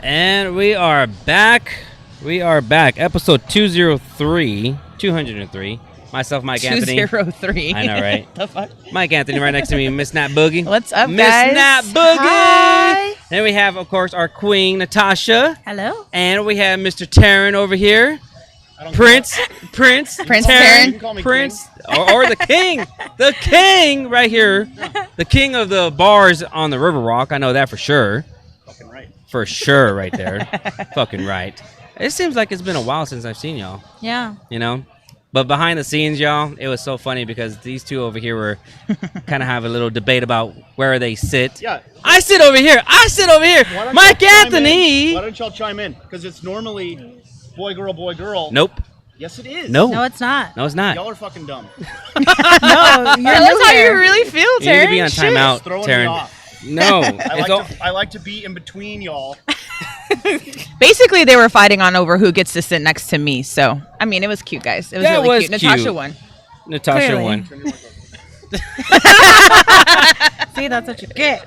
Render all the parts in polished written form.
And we are back. We are back. Episode 203. Myself, MikeAnthony. 203. I know, right? The fuck? MikeAnthony right next to me, Miss Nat Boogie. What's up, Miss guys? Nat Boogie. Hi. Then we have, of course, our queen, Natasha. Hello. And we have Mr. Terrin over here. Prince Terrin. Prince, or the king right here, the king of the bars on the River Rock. I know that for sure. Fucking right. For sure, right there. Fucking right. It seems like it's been a while since I've seen y'all. Yeah. You know, but behind the scenes, y'all, it was so funny because these two over here were kind of have a little debate about where they sit. Yeah. I sit over here. Mike Anthony. Why don't y'all chime in? Because it's normally boy, girl. Nope. Yes, it is. No. No, it's not. No, it's not. Y'all are fucking dumb. No, Tell you're us new how here. you really feel, You Terrin. need to be on Shit. timeout, It's throwing me Terrin. off. No. I like to be in between y'all. Basically, they were fighting on over who gets to sit next to me. So, I mean, it was cute, guys. It was That really was cute. Natasha cute. won. Natasha Clearly. won. See, that's what you get.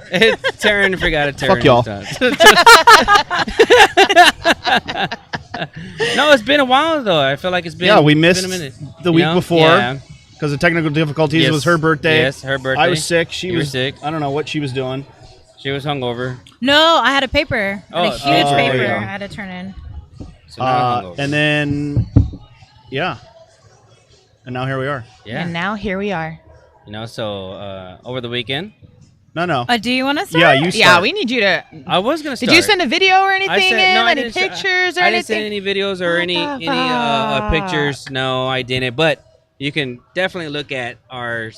Terrin forgot to Terrin. Fuck y'all. No, it's been a while though. I feel like it's been. Yeah, we it's missed been a minute. the You week know? before Yeah. because of technical difficulties. Yes. It was her birthday. Yes, her birthday. I was sick. She You were was sick. I don't know what she was doing. She was hungover. No, I had a paper. I had a Oh, huge there you paper go. I had to turn in. So now hungover. And then, yeah. And now here we are. yeah, And now here we are. you know. So over the weekend, No. Do you want to start? Yeah, you Yeah, start. we need you to. I was gonna start. Did you send a video or anything I said, in? no, I Any didn't pictures or I anything? didn't send any videos or What any the fuck? pictures. No, I didn't. But you can definitely look at our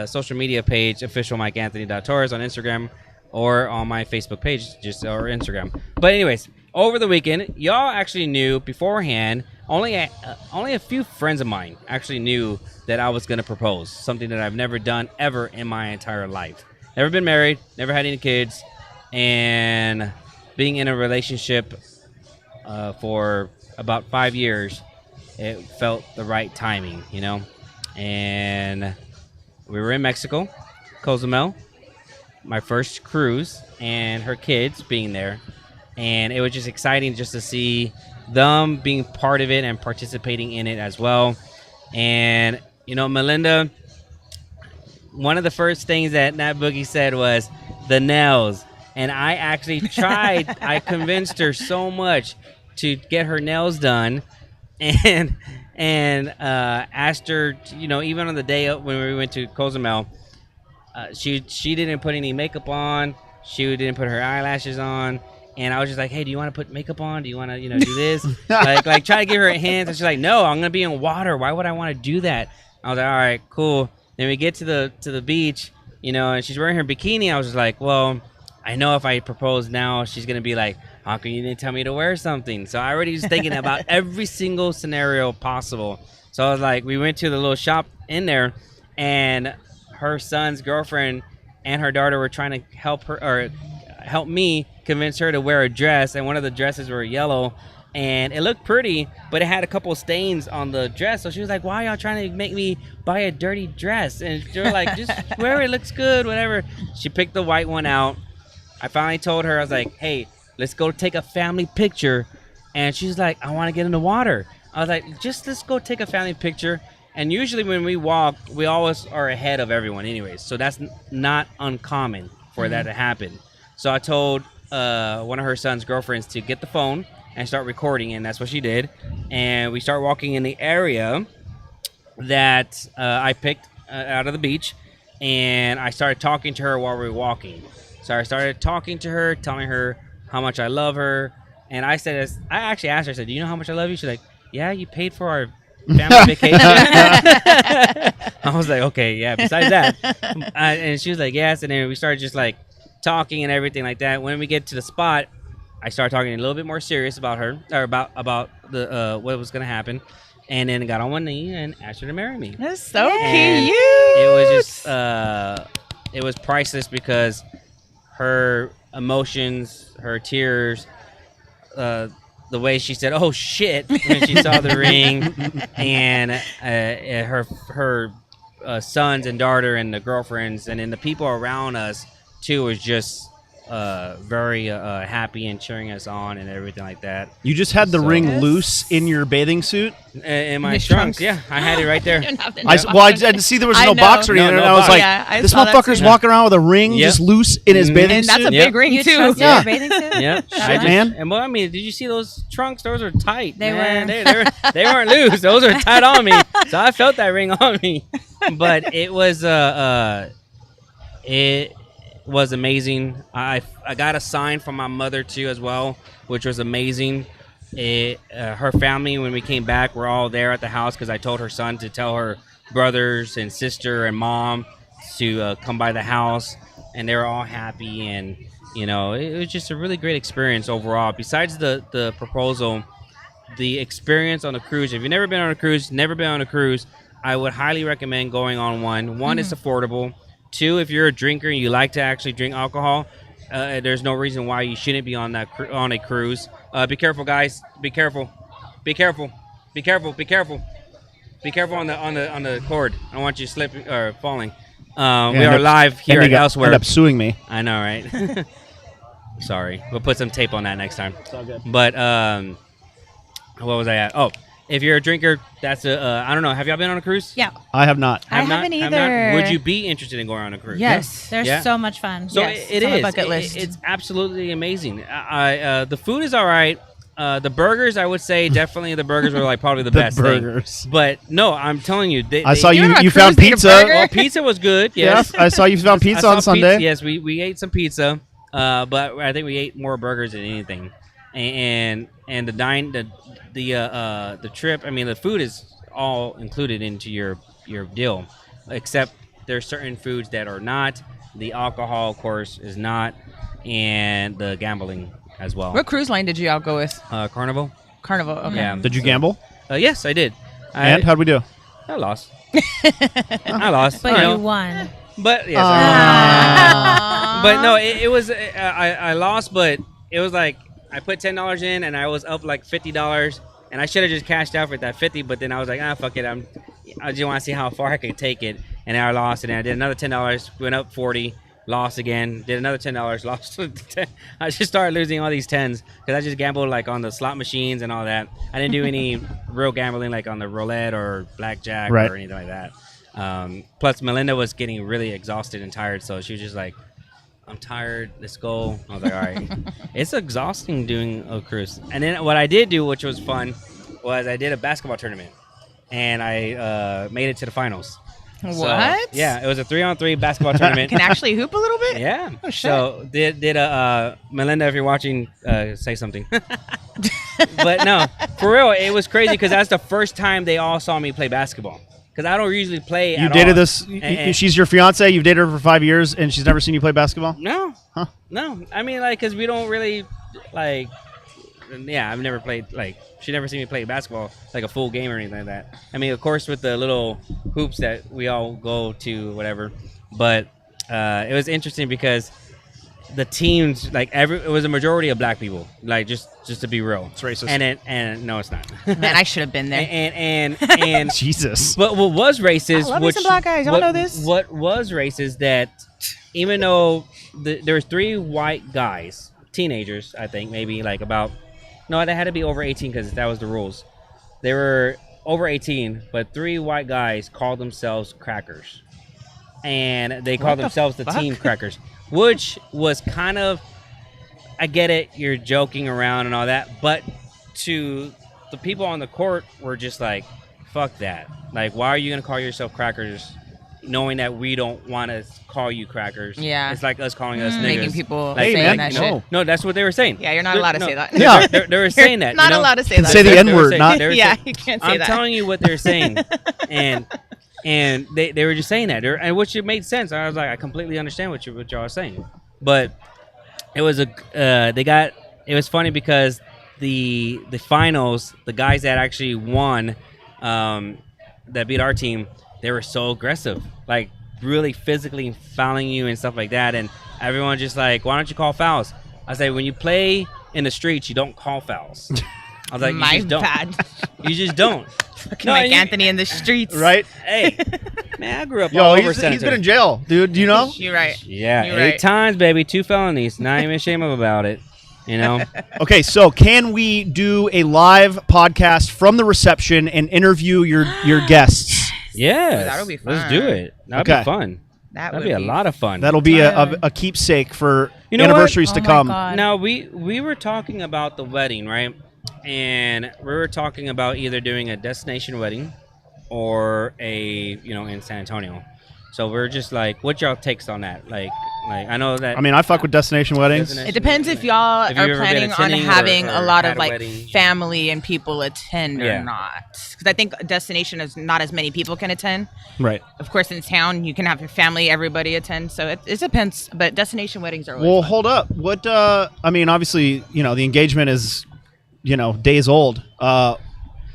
social media page, official MikeAnthony.Torres on Instagram, or on my Facebook page, just or Instagram. But anyways, over the weekend, y'all actually knew beforehand. Only a few friends of mine actually knew that I was gonna propose, something that I've never done ever in my entire life. Never been married, never had any kids, and being in a relationship for about 5 years, it felt the right timing, you know. And we were in Mexico, Cozumel, my first cruise, and her kids being there, and it was just exciting just to see them being part of it and participating in it as well. And you know, Melinda, one of the first things that Nat Boogie said was the nails. And I actually tried, I convinced her so much to get her nails done and asked her, you know, even on the day when we went to Cozumel, she didn't put any makeup on. She didn't put her eyelashes on. And I was just like, hey, do you want to put makeup on? Do you want to, you know, do this? like try to give her a hint. And she's like, no, I'm going to be in water. Why would I want to do that? I was like, all right, cool. Then we get to the beach, you know, and she's wearing her bikini. I was just like, well, I know if I propose now, she's going to be like, how come you didn't tell me to wear something? So I already was thinking about every single scenario possible. So I was like, we went to the little shop in there, and her son's girlfriend and her daughter were trying to help me convince her to wear a dress. And one of the dresses were yellow. And it looked pretty, but it had a couple of stains on the dress. So she was like, why are y'all trying to make me buy a dirty dress? And they were like, just wear it, looks good, whatever. She picked the white one out. I finally told her, I was like, hey, let's go take a family picture. And she's like, I want to get in the water. I was like, let's go take a family picture. And usually when we walk, we always are ahead of everyone anyways. So that's not uncommon for that to happen. So I told one of her son's girlfriends to get the phone and start recording, and that's what she did. And we start walking in the area that I picked out of the beach, and I started talking to her while we were walking. So I started talking to her, telling her how much I love her, and I actually asked her, I said, do you know how much I love you? She's like, yeah, you paid for our family vacation. I was like, okay, yeah, besides that. And she was like, yes, and then we started just like talking and everything like that. When we get to the spot, I started talking a little bit more serious about her, or about the what was going to happen, and then got on one knee and asked her to marry me. That's so And cute. it was just, it was priceless because her emotions, her tears, the way she said, "Oh shit," when she saw the ring, and her sons and daughter and the girlfriends and then the people around us too was just very happy and cheering us on and everything like that. You just had the So- ring loose in your bathing suit. In my His trunks, trunks. yeah, I had it right there. I didn't see there was I no know. box or anything. No and I was box. like, Yeah, I this saw that motherfucker's too. walking around with a ring Yep. just loose in his bathing And that's suit. a Yep. big ring You too. trust Yeah. your bathing suit? Yep. Shit, man. And well, I mean, did you see those trunks? Those are tight. They man. were. They weren't loose. Those are tight on me. So I felt that ring on me. But it was amazing. I got a sign from my mother too as well, which was amazing. Her family, when we came back, were all there at the house because I told her son to tell her brothers and sister and mom to come by the house, and they were all happy. And it was just a really great experience overall. Besides the proposal, the experience on the cruise. If you've never been on a cruise, I would highly recommend going on one. One, it's affordable. Two, if you're a drinker and you like to actually drink alcohol, there's no reason why you shouldn't be on on a cruise. Be careful, guys. Be careful. Be careful. Be careful. Be careful. Be careful on the cord. I don't want you slipping or falling. We are live here at Elsewhere. End up suing me. I know, right? Sorry. We'll put some tape on that next time. It's all good. But what was I at? Oh, if you're a drinker, that's I don't know. Have y'all been on a cruise? Yeah. I have not. I Have not? haven't Have not? either. Would you be interested in going on a cruise? Yes. They're Yeah. so much fun. So Yes, it it's on my is. bucket list. It's absolutely amazing. The food is all right. The burgers, I would say, definitely the burgers were like probably the best burgers. thing. But no, I'm telling you, I saw You're you. on a You cruise found to eat a pizza. burger? Well, pizza was good. Yes, Yes, I saw you found I pizza saw on Sunday. Yes, we ate some pizza. But I think we ate more burgers than anything. And the trip. I mean, the food is all included into your deal, except there's certain foods that are not. The alcohol, of course, is not, and the gambling as well. What cruise line did you all go with? Carnival. Carnival. Okay. Yeah. Did you gamble? Yes, I did. And how'd we do? I lost. I lost. But you you know. won. But yes, Aw. but no, it was. I lost, but it was like I put $10 in, and I was up like $50, and I should have just cashed out for that 50. But then I was like, fuck it. I just want to see how far I could take it, and I lost, and then I did another $10, went up 40, lost again, did another $10, lost. 10. I just started losing all these tens because I just gambled like on the slot machines and all that. I didn't do any real gambling like on the roulette or blackjack Right. or anything like that. Plus, Melinda was getting really exhausted and tired, so she was just like, I'm tired, let's go. I was like, all right. It's exhausting doing a cruise. And then what I did do, which was fun, was I did a basketball tournament, and I made it to the finals. What? So, yeah, it was a 3-on-3 basketball tournament. Can actually hoop a little bit? Yeah. Oh, shit. So did Melinda, if you're watching, say something. But no, for real, it was crazy because that's the first time they all saw me play basketball. Because I don't usually play. You at dated all. this. And- She's your fiance. You've dated her for 5 years, and she's never seen you play basketball. No. Huh. No. I mean, like, because we don't really like. Yeah, I've never played like. She never seen me play basketball like a full game or anything like that. I mean, of course, with the little hoops that we all go to, whatever. But it was interesting because the teams, like it was a majority of black people. Like just to be real, It's racist. And no, it's not. Man, I should have been there. and Jesus. But what was racist? I love me some black guys. Y'all know this. What was racist that even though there was 3 white guys, teenagers, I think maybe like about. No, they had to be over 18 because that was the rules. They were over 18, but 3 white guys called themselves crackers. And they called themselves the Team Crackers, which was kind of, I get it, you're joking around and all that, but to the people on the court were just like, fuck that. Like, why are you going to call yourself crackers knowing that we don't want to call you crackers? Yeah. It's like us calling us niggas. Making people Like, saying man, that no. shit. No, that's what they were saying. Yeah, you're not allowed to say that. Yeah. They were saying that. Not you know? allowed to say Can that. say the They were N-word, saying- not- they were Yeah, saying- you can't say I'm that. telling you what they're saying, and they were just saying that, and which it made sense. I was like, I completely understand what y'all are saying, but it was it was funny because the finals, the guys that actually won, that beat our team, they were so aggressive, like really physically fouling you and stuff like that, and everyone just like, why don't you call fouls? I say, when you play in the streets, you don't call fouls. I was like, My you just don't. bad. You just don't. Fucking No, Mike and you- Anthony in the streets. Right? Hey, Man, I grew up all over he's San been in Antonio. jail, dude. Do you know? You're right. Yeah, You're 8 right. times, baby. 2 felonies. Not even ashamed about it. You know? Okay, so can we do a live podcast from the reception and interview your guests? Yeah. that'll be Let's fun. do it. That'd Okay. be fun. That That'd would be a lot of fun. That'll be Fun. a keepsake for You know what? anniversaries Oh to my come. God. Now, we were talking about the wedding, right? And we were talking about either doing a destination wedding or in San Antonio. So we're just like, what y'all takes on that? Like I know that. I mean, I fuck with destination weddings. It depends if y'all Have you are ever been planning on attending having or a lot had of a like wedding? family and people attend Yeah. or not. Because I think a destination is not as many people can attend. Right. Of course, in town you can have your family, everybody attend. So it depends. But destination weddings are always Well, fun. hold up. What? I mean, obviously, the engagement is, days old.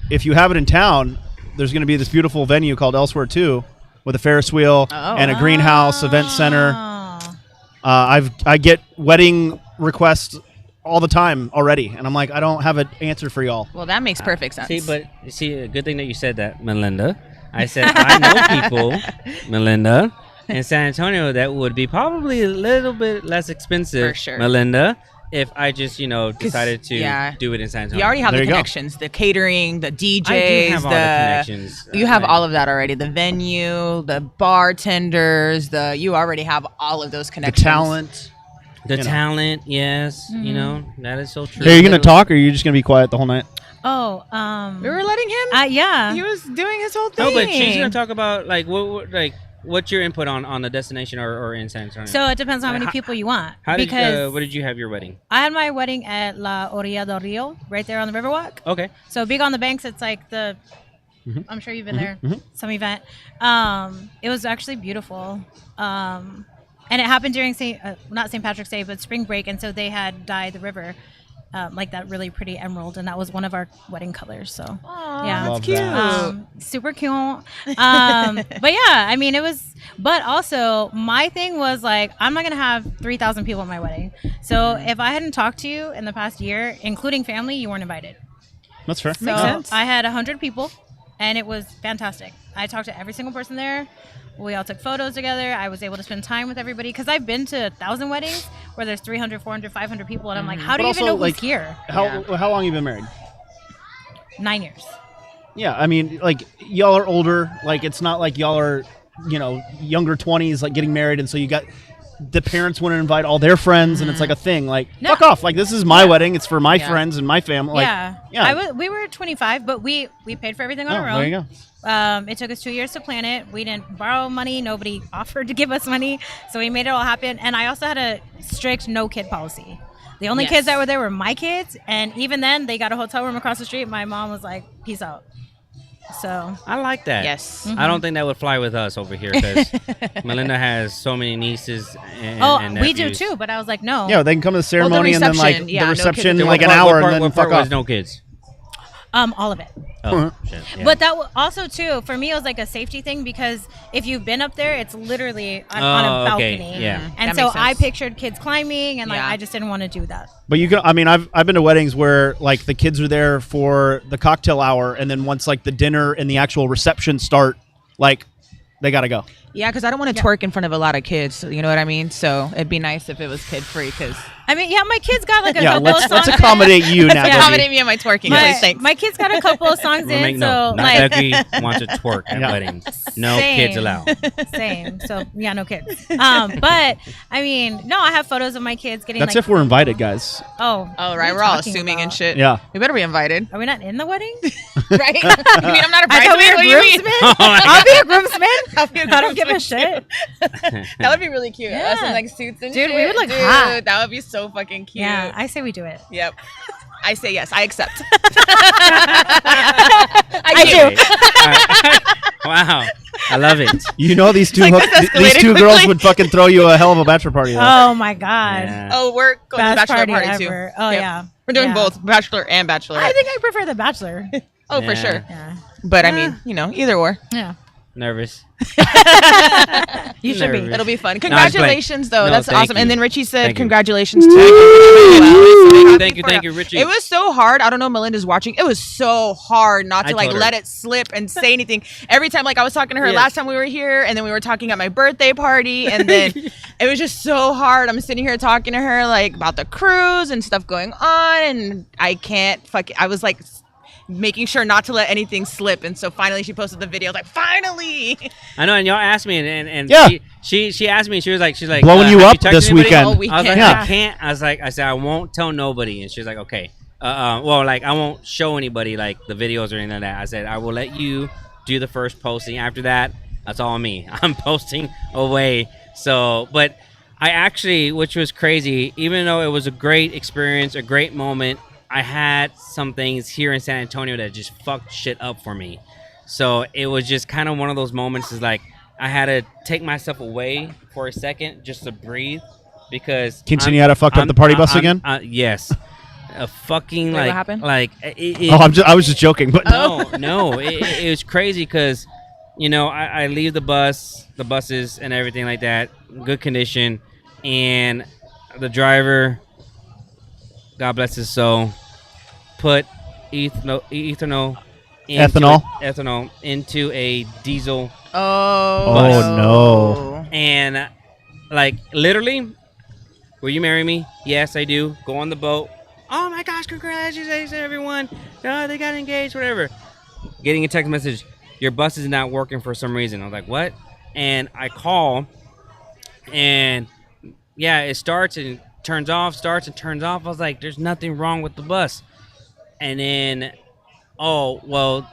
If you have it in town, there's going to be this beautiful venue called Elsewhere 2 with a Ferris wheel and a greenhouse event center. Oh. I get wedding requests all the time already, and I'm like, I don't have an answer for y'all. Well, that makes perfect sense. See, a good thing that you said that, Melinda. I said I know people, Melinda, in San Antonio that would be probably a little bit less expensive, For sure. Melinda, if I just decided to yeah. do it in San Antonio. You already have There the you go. connections, the catering, the DJs, I do have all the connections. You have all of that already. The venue, the bartenders, you already have all of those The connections. talent. The know. talent, yes, that is so true. Hey, are you going to talk, or are you just going to be quiet the whole night? Oh, We were letting him. yeah. He was doing his whole thing. No, but she's gonna talk about what's your input on the destination or in San Antonio. So it depends on how many people you want. How did because what did you have your wedding? I had my wedding at La Orilla del Rio, right there on the Riverwalk. Okay. So Big on the Banks, it's like I'm sure you've been there, some event. It was actually beautiful. And it happened during not St. Patrick's Day, but spring break. And so they had dyed the river like that really pretty emerald. And that was one of our wedding colors. So yeah, Love that's cute. that. super cute. But yeah, I mean, but also my thing was like, I'm not going to have 3,000 people at my wedding. So if I hadn't talked to you in the past year, including family, you weren't invited. That's fair. So Makes sense. I had 100 people, and it was fantastic. I talked to every single person there. We all took photos together. I was able to spend time with everybody because I've been to 1,000 weddings where there's 300, 400, 500 people, and I'm like, how do But you even also, know who's like, here? How long you been married? 9 years. Yeah, I mean, like, y'all are older. Like, it's not like y'all are, younger 20s, like, getting married, and so you got the parents want to invite all their friends, and it's like a thing. Like, No. fuck off. Like, this is my wedding. It's for my Yeah. friends and my family. Like, yeah. We were 25, but we paid for everything on our own. there you go. It took us 2 years to plan it. We didn't borrow money. Nobody offered to give us money. So we made it all happen. And I also had a strict no kid policy. The only Yes. kids that were there were my kids. And even then, they got a hotel room across the street. My mom was like, peace out. So I like that. Yes. I don't think that would fly with us over here because Melinda has so many nieces and we do nephews. too. But I was like, no. Yeah, they can come to the ceremony and then, like, reception, yeah, the no reception, kids. like, an What hour, part- and then what fuck part was off. no kids. All of it. Oh, shit. Yeah. But that also too for me it was like a safety thing because if you've been up there, it's literally on a Oh, okay. balcony. Yeah. And That so makes I sense. pictured kids climbing, and like Yeah. I just didn't want to do that. But you can, I mean, I've been to weddings where, like, the kids are there for the cocktail hour, and then once, like, the dinner and the actual reception start, like, they got to go. Yeah, because I don't want to twerk in front of a lot of kids. You know what I mean? So it'd be nice if it was kid free. Because I mean, yeah, my kids got like a Yeah, couple let's of songs. accommodate you now. Debbie. accommodate me in my twerking, please. Thanks. My kids got a couple of songs We'll in, make so no. Not like Becky wants to twerk at Yeah. weddings. No Same. kids allowed. same. So yeah, no kids. But I mean, no, I have photos of my kids getting. That's like, if we're invited, guys. Oh, Oh, what are right. you We're all talking assuming and about? shit. Yeah. We better be invited. Are we not in the wedding? Right? You mean I'm not a I thought we bridesmaid? What do were you mean? groomsmen. my I'll be a groomsman. I'll be a I don't give a groomsman. shit. That would be really cute. Yeah. Us in like suits and Dude, shit. we would look Dude, hot. That would be so fucking cute. Yeah, I say we do it. Yep. I say yes. I accept. I do. Wow. I love it. You know, these two Like, this these escalated two girls quickly. would fucking throw you a hell of a bachelor party. Though. Oh my god. Yeah. Oh, we're going to Best bachelor party party too. ever. Oh Yep. yeah. We're doing Yeah. both bachelor and bachelorette. I think I prefer the Bachelor. oh, for Yeah. sure. Yeah. But I mean, either or. Yeah. Nervous. You should be. Nervous. It'll be fun. No, I'm just playing. Congratulations, though. No, That's thank awesome. you. And then Richie said, Thank you. congratulations to you. Thank you, Richie. It was so hard. I don't know. Melinda's watching. It was so hard not to I like told her. let it slip and say anything. Every time, like I was talking to her Yes. last time we were here, and then we were talking at my birthday party, and then it was just so hard. I'm sitting here talking to her like about the cruise and stuff going on, and I can't I was like making sure not to let anything slip, and so finally she posted the video. I was like, finally. I know, and y'all asked me, and Yeah. she asked me. She's like, Blowing you have up texted this anybody? weekend. All I was like, weekend. Yeah. I can't. I said I won't tell nobody, and she's like, okay. Well, like I won't show anybody like the videos or anything like that. I said I will let you do the first posting. After that, that's all me. I'm posting away. So, but I actually, which was crazy, even though it was a great experience, a great moment, I had some things here in San Antonio that just fucked shit up for me. So it was just kind of one of those moments is like I had to take myself away for a second just to breathe because Quinceañera fucked up the party bus again? Yes. A fucking Wait, what like happened? I was just joking, but no, it was crazy because, you know, I leave the buses and everything like that, good condition, and the driver, God bless his soul, put ethanol into a diesel, Oh no. and like literally, will you marry me? Yes, I do. Go on the boat. Oh my gosh, congratulations everyone. They got engaged, whatever. Getting a text message, your bus is not working for some reason. I was like, what? And I call, and yeah, it starts and turns off, starts and turns off. I was like, there's nothing wrong with the bus. And then, oh, well,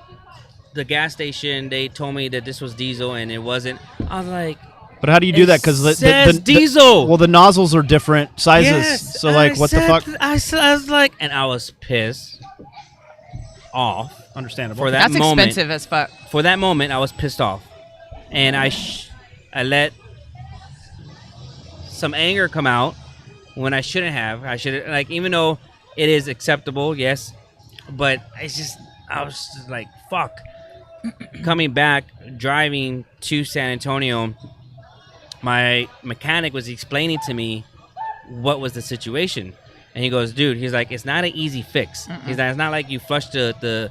the gas station, they told me that this was diesel and it wasn't. I was like, But how do you do that? Because says diesel. Well, the nozzles are different sizes. Yes, So like, what the fuck? I was like, and I was pissed off Understandable. for that That's moment. expensive as fuck. For that moment, I was pissed off, and I let some anger come out when I shouldn't have. I should like, even though it is acceptable, yes, but I was just like, fuck. Coming back, driving to San Antonio, my mechanic was explaining to me what was the situation. And he goes, dude, he's like, it's not an easy fix. He's like, it's not like you flush the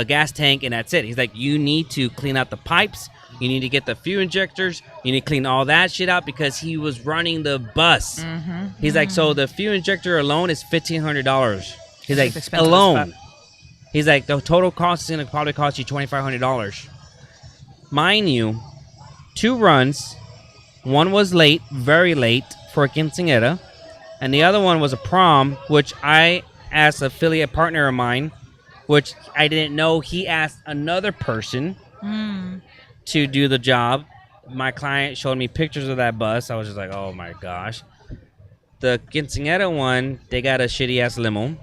gas tank and that's it. He's like, you need to clean out the pipes. You need to get the fuel injectors. You need to clean all that shit out because he was running the bus. He's like, so the fuel injector alone is $1,500. He's like, expensive as alone. fuck. He's like, the total cost is going to probably cost you $2,500. Mind you, 2 runs. One was late, very late for a quinceañera. And the other one was a prom, which I asked an affiliate partner of mine, which I didn't know he asked another person to do the job. My client showed me pictures of that bus. I was just like, oh my gosh. The quinceañera one, they got a shitty-ass limo.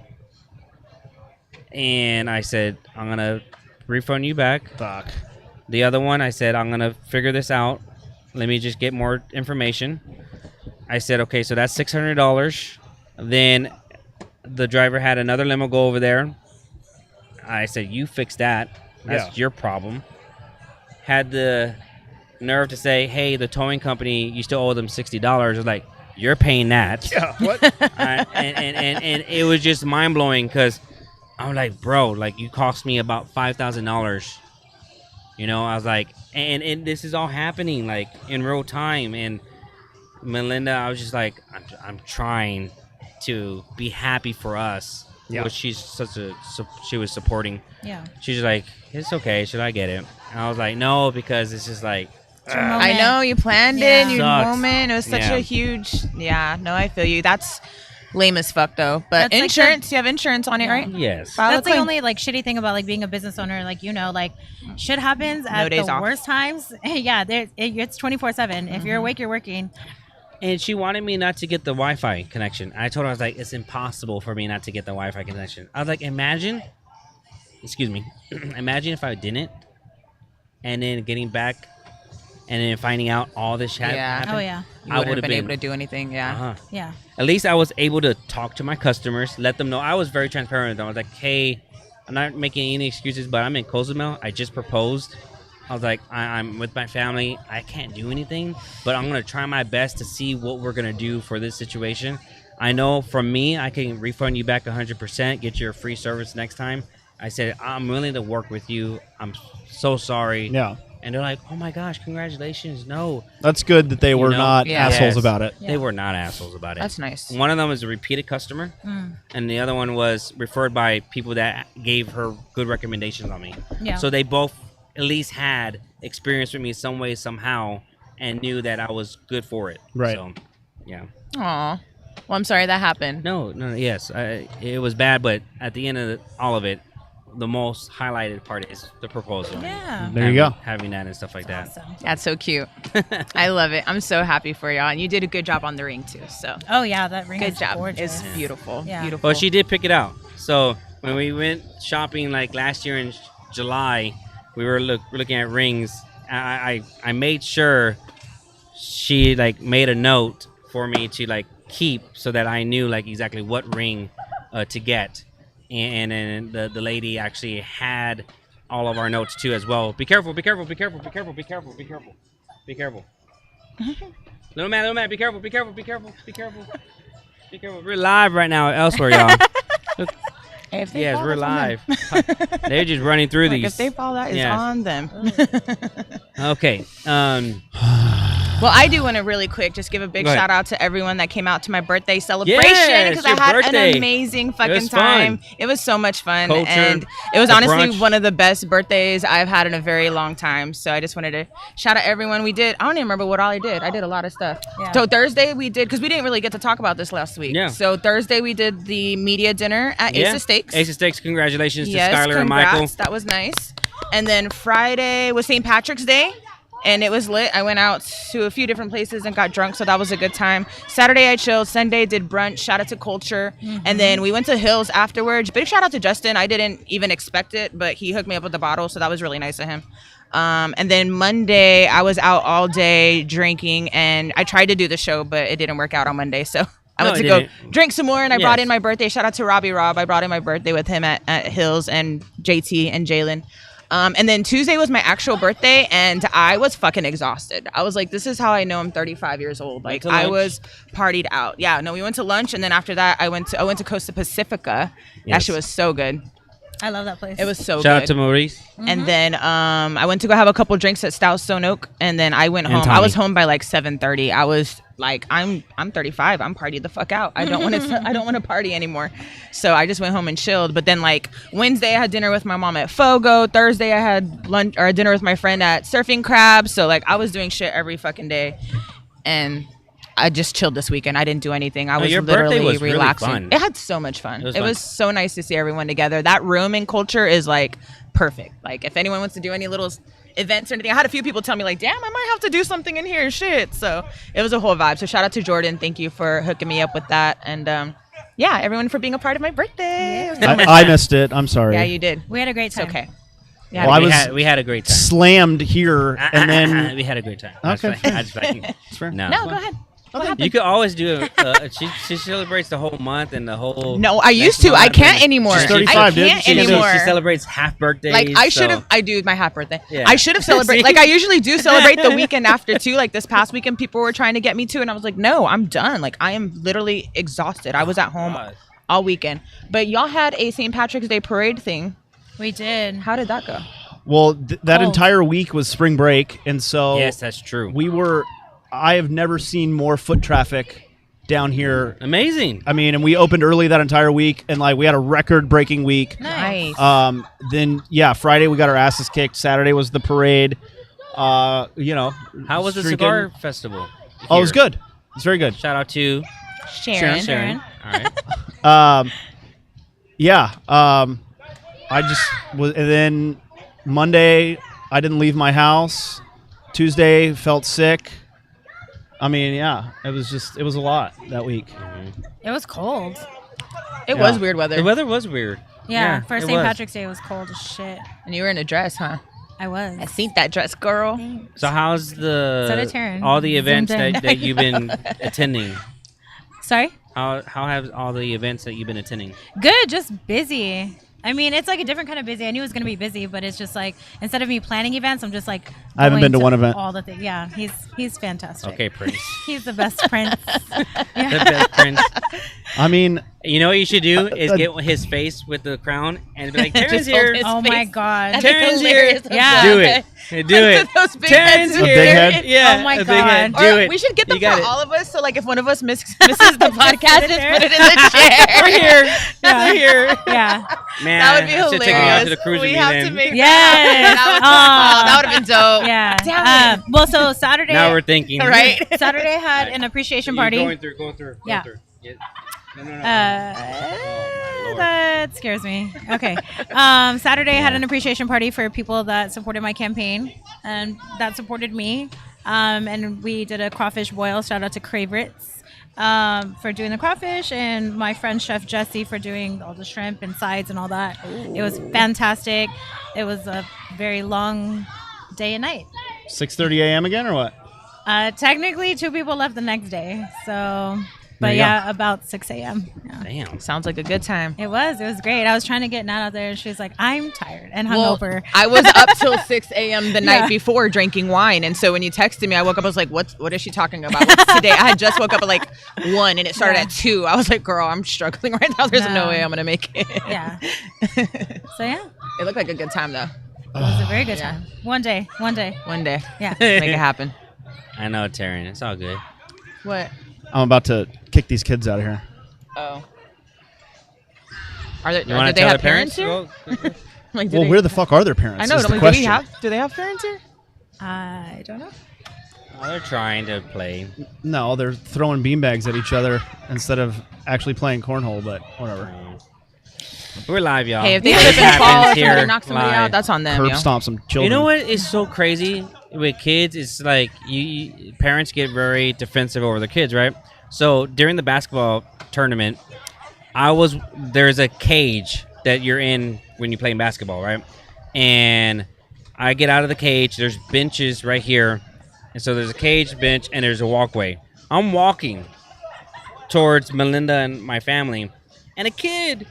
And I said, I'm going to refund you back. Fuck. The other one, I said, I'm going to figure this out. Let me just get more information. I said, okay, so that's $600. Then the driver had another limo go over there. I said, you fix that. That's your problem. Had the nerve to say, hey, the towing company, you still owe them $60. I was like, you're paying that. Yeah. What? And it was just mind-blowing because I'm like, bro, like you cost me about $5,000. You know, I was like, and this is all happening like in real time. And Melinda, I was just like, I'm trying to be happy for us. Yeah. Which she was supporting. Yeah. She's like, it's okay. Should I get it? And I was like, no, because it's just like, It's your moment. I know you planned Yeah. it, your Sucks. moment. It was such Yeah. a huge. Yeah, no, I feel you. That's lame as fuck though. But That's like insurance, you have insurance on it, Yeah. right? yes. File That's a the claim. only like shitty thing about like being a business owner. Like, you know, like shit happens No at days the off. worst times. Yeah, it's 24/7. If you're awake, you're working. And she wanted me not to get the Wi-Fi connection. I told her, I was like, it's impossible for me not to get the Wi-Fi connection. I was like, imagine if I didn't, and then getting back, and then finding out all this shit Yeah. happened. Oh yeah, You I wouldn't have would've been able been- to do anything. Yeah. Uh-huh. yeah. At least I was able to talk to my customers, let them know. I was very transparent with them. I was like, hey, I'm not making any excuses, but I'm in Cozumel. I just proposed. I was like, I'm with my family. I can't do anything, but I'm going to try my best to see what we're going to do for this situation. I know from me, I can refund you back 100%, get your free service next time. I said, I'm willing to work with you. I'm so sorry. Yeah. And they're like, oh my gosh, congratulations. No. That's good that they were not assholes about it. They were not assholes about it. That's nice. One of them was a repeated customer, and the other one was referred by people that gave her good recommendations on me. Yeah. So they both at least had experience with me some way, somehow, and knew that I was good for it. Right. So, yeah. Aw. Well, I'm sorry that happened. No, yes. It was bad, but at the end of all of it, the most highlighted part is the proposal. Yeah. There you go. Having that and stuff like that. Awesome. That's so cute. I love it. I'm so happy for y'all. And you did a good job on the ring, too. So Oh yeah, that ring good is job. gorgeous. It's beautiful. Yeah. Beautiful. Well, she did pick it out. So when we went shopping like last year in July, we were looking at rings. I made sure she like made a note for me to like keep so that I knew like exactly what ring to get. And then the lady actually had all of our notes too as well. Be careful, be careful, be careful, be careful, be careful, be careful, be careful. Little man, be careful, be careful, be careful, be careful. Be careful. We're live right now elsewhere, y'all. Look. Hey, if they Yes, fall, we're that's on live. them. They're just running through Like, these. if they fall, that is Yes. on them. Okay. Well, I do want to really quick just give a big Go ahead. shout out to everyone that came out to my birthday celebration Yes, because I your had birthday. an amazing fucking was time. fun. It was so much fun. Culture, and it was the honestly brunch. one of the best birthdays I've had in a very long time. So I just wanted to shout out everyone. I don't even remember what all I did. I did a lot of stuff. Yeah. So Thursday we did, because we didn't really get to talk about this last week. Yeah. So Thursday we did the media dinner at Ace of Steaks. Ace of Steaks, congratulations Yes, to Skylar and congrats. Michael. That was nice. And then Friday was St. Patrick's Day, and it was lit. I went out to a few different places and got drunk, so that was a good time. Saturday I chilled. Sunday did brunch. Shout out to Culture. And then we went to Hills afterwards. Big shout out to Justin. I didn't even expect it, but he hooked me up with the bottle, so that was really nice of him. And then Monday I was out all day drinking, and I tried to do the show, but it didn't work out on Monday, so I No, went to it go didn't. drink some more, and I brought Yes. in my birthday. Shout out to Robbie Rob. I brought in my birthday with him at Hills and JT and Jalen. And then Tuesday was my actual birthday, and I was fucking exhausted. I was like, this is how I know I'm 35 years old. Like, to I lunch? was partied out. Yeah, no, we went to lunch, and then after that, I went to Costa Pacifica. That Yes. shit was so good. I love that place. It was so Shout good. out to Maurice. And then I went to go have a couple drinks at Stout Stone Oak, and then I went And home. I Tommy. was home by like 7:30. I was like, I'm 35. I'm partied the fuck out. I don't want to. I don't want to party anymore. So I just went home and chilled. But then like Wednesday, I had dinner with my mom at Fogo. Thursday, I had lunch or dinner with my friend at Surfing Crab. So like I was doing shit every fucking day, and I just chilled this weekend. I didn't do anything. I was your birthday literally was really relaxing. fun. It had so much fun. It was It fun. was so nice to see everyone together. That room and Culture is like perfect. Like if anyone wants to do any little events or anything, I had a few people tell me like, damn, I might have to do something in here. Shit. So it was a whole vibe. So shout out to Jordan. Thank you for hooking me up with that. And yeah, everyone for being a part of my birthday. It was so much I fun. missed it. I'm sorry. Yeah, you did. we had a great It's time. okay. Well, Yeah, I we, was had, we had a great time. slammed here, and then we had a great time. Okay. That's fair. No. no, go ahead. What happened? You could always do she celebrates the whole month and the whole. No, I used next to. I month can't and- anymore. She's I 35, dude. can't She doesn't- anymore. She celebrates half birthdays. Like I should have. so- I do my half birthday. Yeah. I should have celebrated. See? Like I usually do celebrate the weekend after too. Like this past weekend, people were trying to get me to, and I was like, no, I'm done. Like I am literally exhausted. I was at home God. all weekend. But y'all had a St. Patrick's Day parade thing. We did. How did that go? well, that Cold. entire week was spring break, and so Yes, that's true. I have never seen more foot traffic down here. Amazing. I mean, and we opened early that entire week, and like we had a record-breaking week. Nice. Then yeah, Friday we got our asses kicked. Saturday was the parade. You know, How was the drinking. cigar festival? Oh, it was here? good. It's very good. Shout out to Sharon. Sharon. All right. Yeah. I just was, and then Monday I didn't leave my house. Tuesday felt sick. I mean, yeah, it was a lot that week. It was cold. It Yeah. was weird weather. The weather was weird. Yeah, for it St. was. Patrick's Day, it was cold as shit. And you were in a dress, huh? I was. I seen that dress, girl. So how's So did Terrin. all the events Zoomed in. that you've been attending? Sorry? How have all the events that you've been attending? Good, just busy. I mean, it's like a different kind of busy. I knew it was going to be busy, but it's just like instead of me planning events, I'm just like I haven't going been to one event. All the things. Yeah, he's fantastic. Okay, Prince. He's the best prince. The best Prince. I mean, You know what you should do is get his face with the crown and be like, Terrin's Just here. hold his Oh my face. god. That'd be Terrin's hilarious. here. Yeah. Do it. Do it. Those big Terrin's heads. here. A big head? Yeah. Oh my a big head. God. Do Or it. we should get them You got for it. all of us. So like if one of us misses the podcast, it just there. put it in the chair. We're here. We're here. Yeah. Man, That would be I should hilarious. take me out to the cruise we with me have then. to make Yes. that would have been dope. Yeah. Damn it. Well, so Saturday. Now we're thinking. Right? Saturday had an appreciation You're party. Going through. Yeah. Yeah. No. Uh, Oh, my Lord. that scares me. Okay. Saturday I had an appreciation party for people that supported my campaign and that supported me. And we did a crawfish boil. Shout out to Cravritz for doing the crawfish, and my friend Chef Jesse for doing all the shrimp and sides and all that. Ooh. It was fantastic. It was a very long day and night. 6:30 a.m. again or what? Technically, 2 people left the next day. So, but There you yeah, about 6 a.m. Yeah. Damn. Sounds like a good time. It was great. I was trying to get Nat out there, and she was like, "I'm tired and Well, hungover." I was up till 6 a.m. the night Yeah. before drinking wine. And so when you texted me, I woke up, I was like, what is she talking about? What's today? I had just woke up at like 1 and it started Yeah. at 2. I was like, girl, I'm struggling right now. There's no No. way I'm going to make it. Yeah. So yeah, It looked like a good time though. it was a very good Yeah. time. One day. One day. Yeah. Make it happen. I know, Terrin. It's all good. What? I'm about to kick these kids out of here. Oh. Are there, You want did to they tell have the parents? here? Like, do Well, they- where the fuck are their parents? I know. is I'm the like, question. do they have parents here? I don't know. Oh, they're trying to play. No, they're throwing beanbags at each other instead of actually playing cornhole, but whatever. We're live, y'all. Hey, if they This slip and fall or happens somebody here knock somebody live. out, that's on them. Curb yo. stomp some children. You know what is so crazy with kids? It's like you parents get very defensive over their kids, right? So during the basketball tournament, there's a cage that you're in when you're playing basketball, right? And I get out of the cage. There's benches right here, and so there's a cage, bench, and there's a walkway. I'm walking towards Melinda and my family, and a kid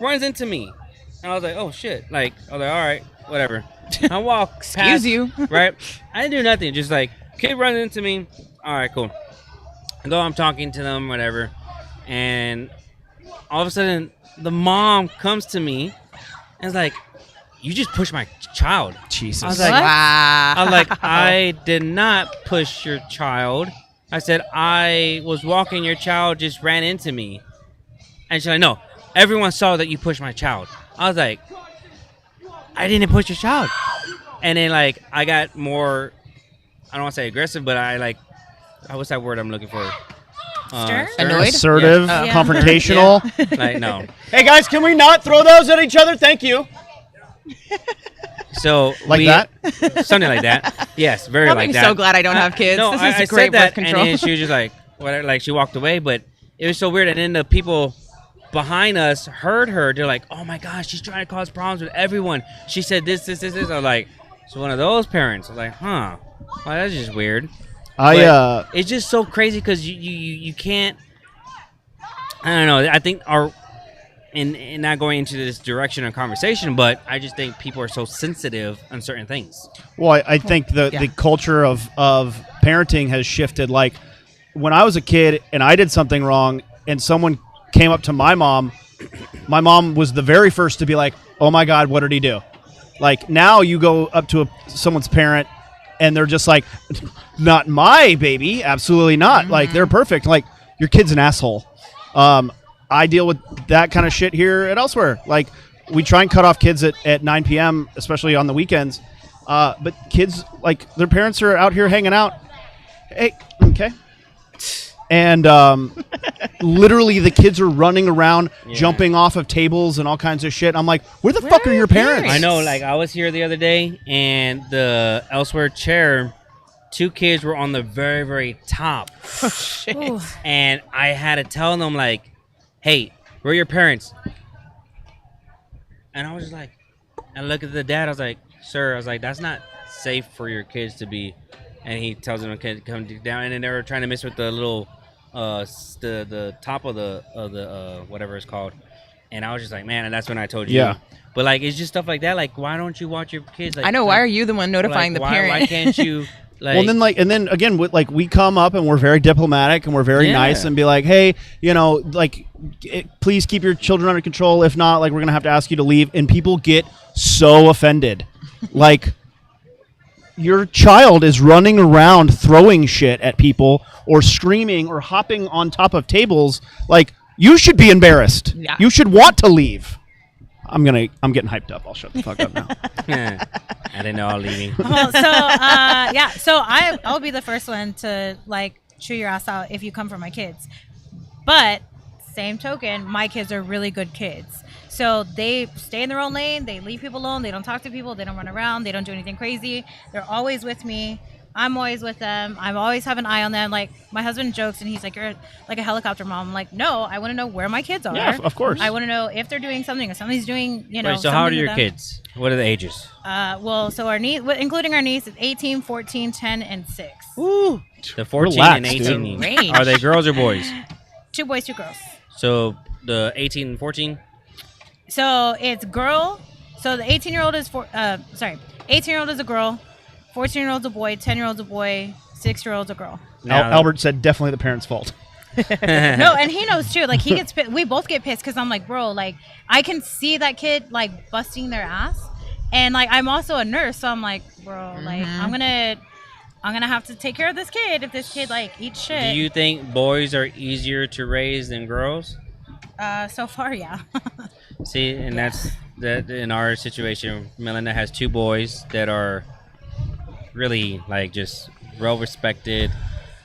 runs into me. And I was like, oh shit. Like, I was like, all right, whatever. I walk past, Excuse you. right? I didn't do nothing. Just like, kid runs into me. All right, cool. And though I'm talking to them, whatever. And all of a sudden, the mom comes to me and is like, you just pushed my child. Jesus. I was like, Wow. I was like, I did not push your child. I said, I was walking, your child just ran into me. And she's like, no, everyone saw that you pushed my child. I was like, I didn't push your child. And then, like, I got more, I don't want to say aggressive, but what's that word I'm looking for? Stern? Annoyed? assertive, Yeah. Yeah. confrontational. Like, no. Hey guys, can we not throw those at each other? Thank you. So Like that? something like that. Yes, very I'm like that. so glad I don't have kids. No, This I, is I great said that, birth control. and then she was just like, whatever. Like she walked away, but it was so weird. And then the people behind us heard her. They're like, "Oh my gosh, she's trying to cause problems with everyone." She said this. I was like, "So one of those parents." I was like, "Huh? Well, that's just weird." But it's just so crazy because you can't. I don't know. I think and not going into this direction of conversation, but I just think people are so sensitive on certain things. Well, I think the culture of parenting has shifted. Like when I was a kid and I did something wrong and someone came up to my mom was the very first to be like, oh my God, what did he do? Like now you go up to someone's parent and they're just like, not my baby. Absolutely not. Like they're perfect. Like your kid's an asshole. I deal with that kind of shit here and elsewhere. Like we try and cut off kids at 9 p.m., especially on the weekends. But kids, like their parents are out here hanging out. Hey, okay. And literally the kids are running around, jumping off of tables and all kinds of shit. I'm like, where the fuck are your parents? I know, like I was here the other day and the elsewhere chair, 2 kids were on the very, very top. Oh, shit. Ooh. And I had to tell them like, hey, where are your parents? And I was just like, I look at the dad, I was like, sir, I was like, that's not safe for your kids to be. And he tells them to come down, and then they were trying to mess with the little, the top of the whatever it's called. And I was just like, man, and that's when I told you. Yeah. But like, it's just stuff like that. Like, why don't you watch your kids? Like, I know. Why are you the one notifying the parent? Why can't you? Like, Well, and then again, we come up and we're very diplomatic and we're very nice and be like, hey, please keep your children under control. If not, like, we're gonna have to ask you to leave. And people get so offended, like, your child is running around throwing shit at people or screaming or hopping on top of tables. Like, you should be embarrassed. Yeah. You should want to leave. I'm getting hyped up. I'll shut the fuck up now. I didn't know I'll leave me. Well, so I'll be the first one to like chew your ass out if you come for my kids. But same token, my kids are really good kids. So they stay in their own lane. They leave people alone. They don't talk to people. They don't run around. They don't do anything crazy. They're always with me. I'm always with them. I always have an eye on them. Like, my husband jokes and he's like, you're like a helicopter mom. I'm like, no, I want to know where my kids are. Yeah, of course. I want to know if they're doing something, if somebody's doing, Wait, so how old are your kids? What are the ages? Well, so our niece, including our niece, is 18, 14, 10, and 6. Ooh. The 14 Relax, and 18. dude. Are they girls or boys? 2 boys, 2 girls. So the 18 and 14? So it's girl. So the 18-year-old is 18-year-old is a girl, 14-year-old's a boy, 10-year-old's a boy, 6-year-old's a girl. Albert said definitely the parents' fault. No, and he knows too. Like, he gets pissed. We both get pissed because I'm like, bro, like, I can see that kid like busting their ass, and like, I'm also a nurse, so I'm like, bro, like, I'm gonna have to take care of this kid if this kid like eats shit. Do you think boys are easier to raise than girls? So far, yeah. See, and that's that in our situation. Melinda has 2 boys that are really like just well respected,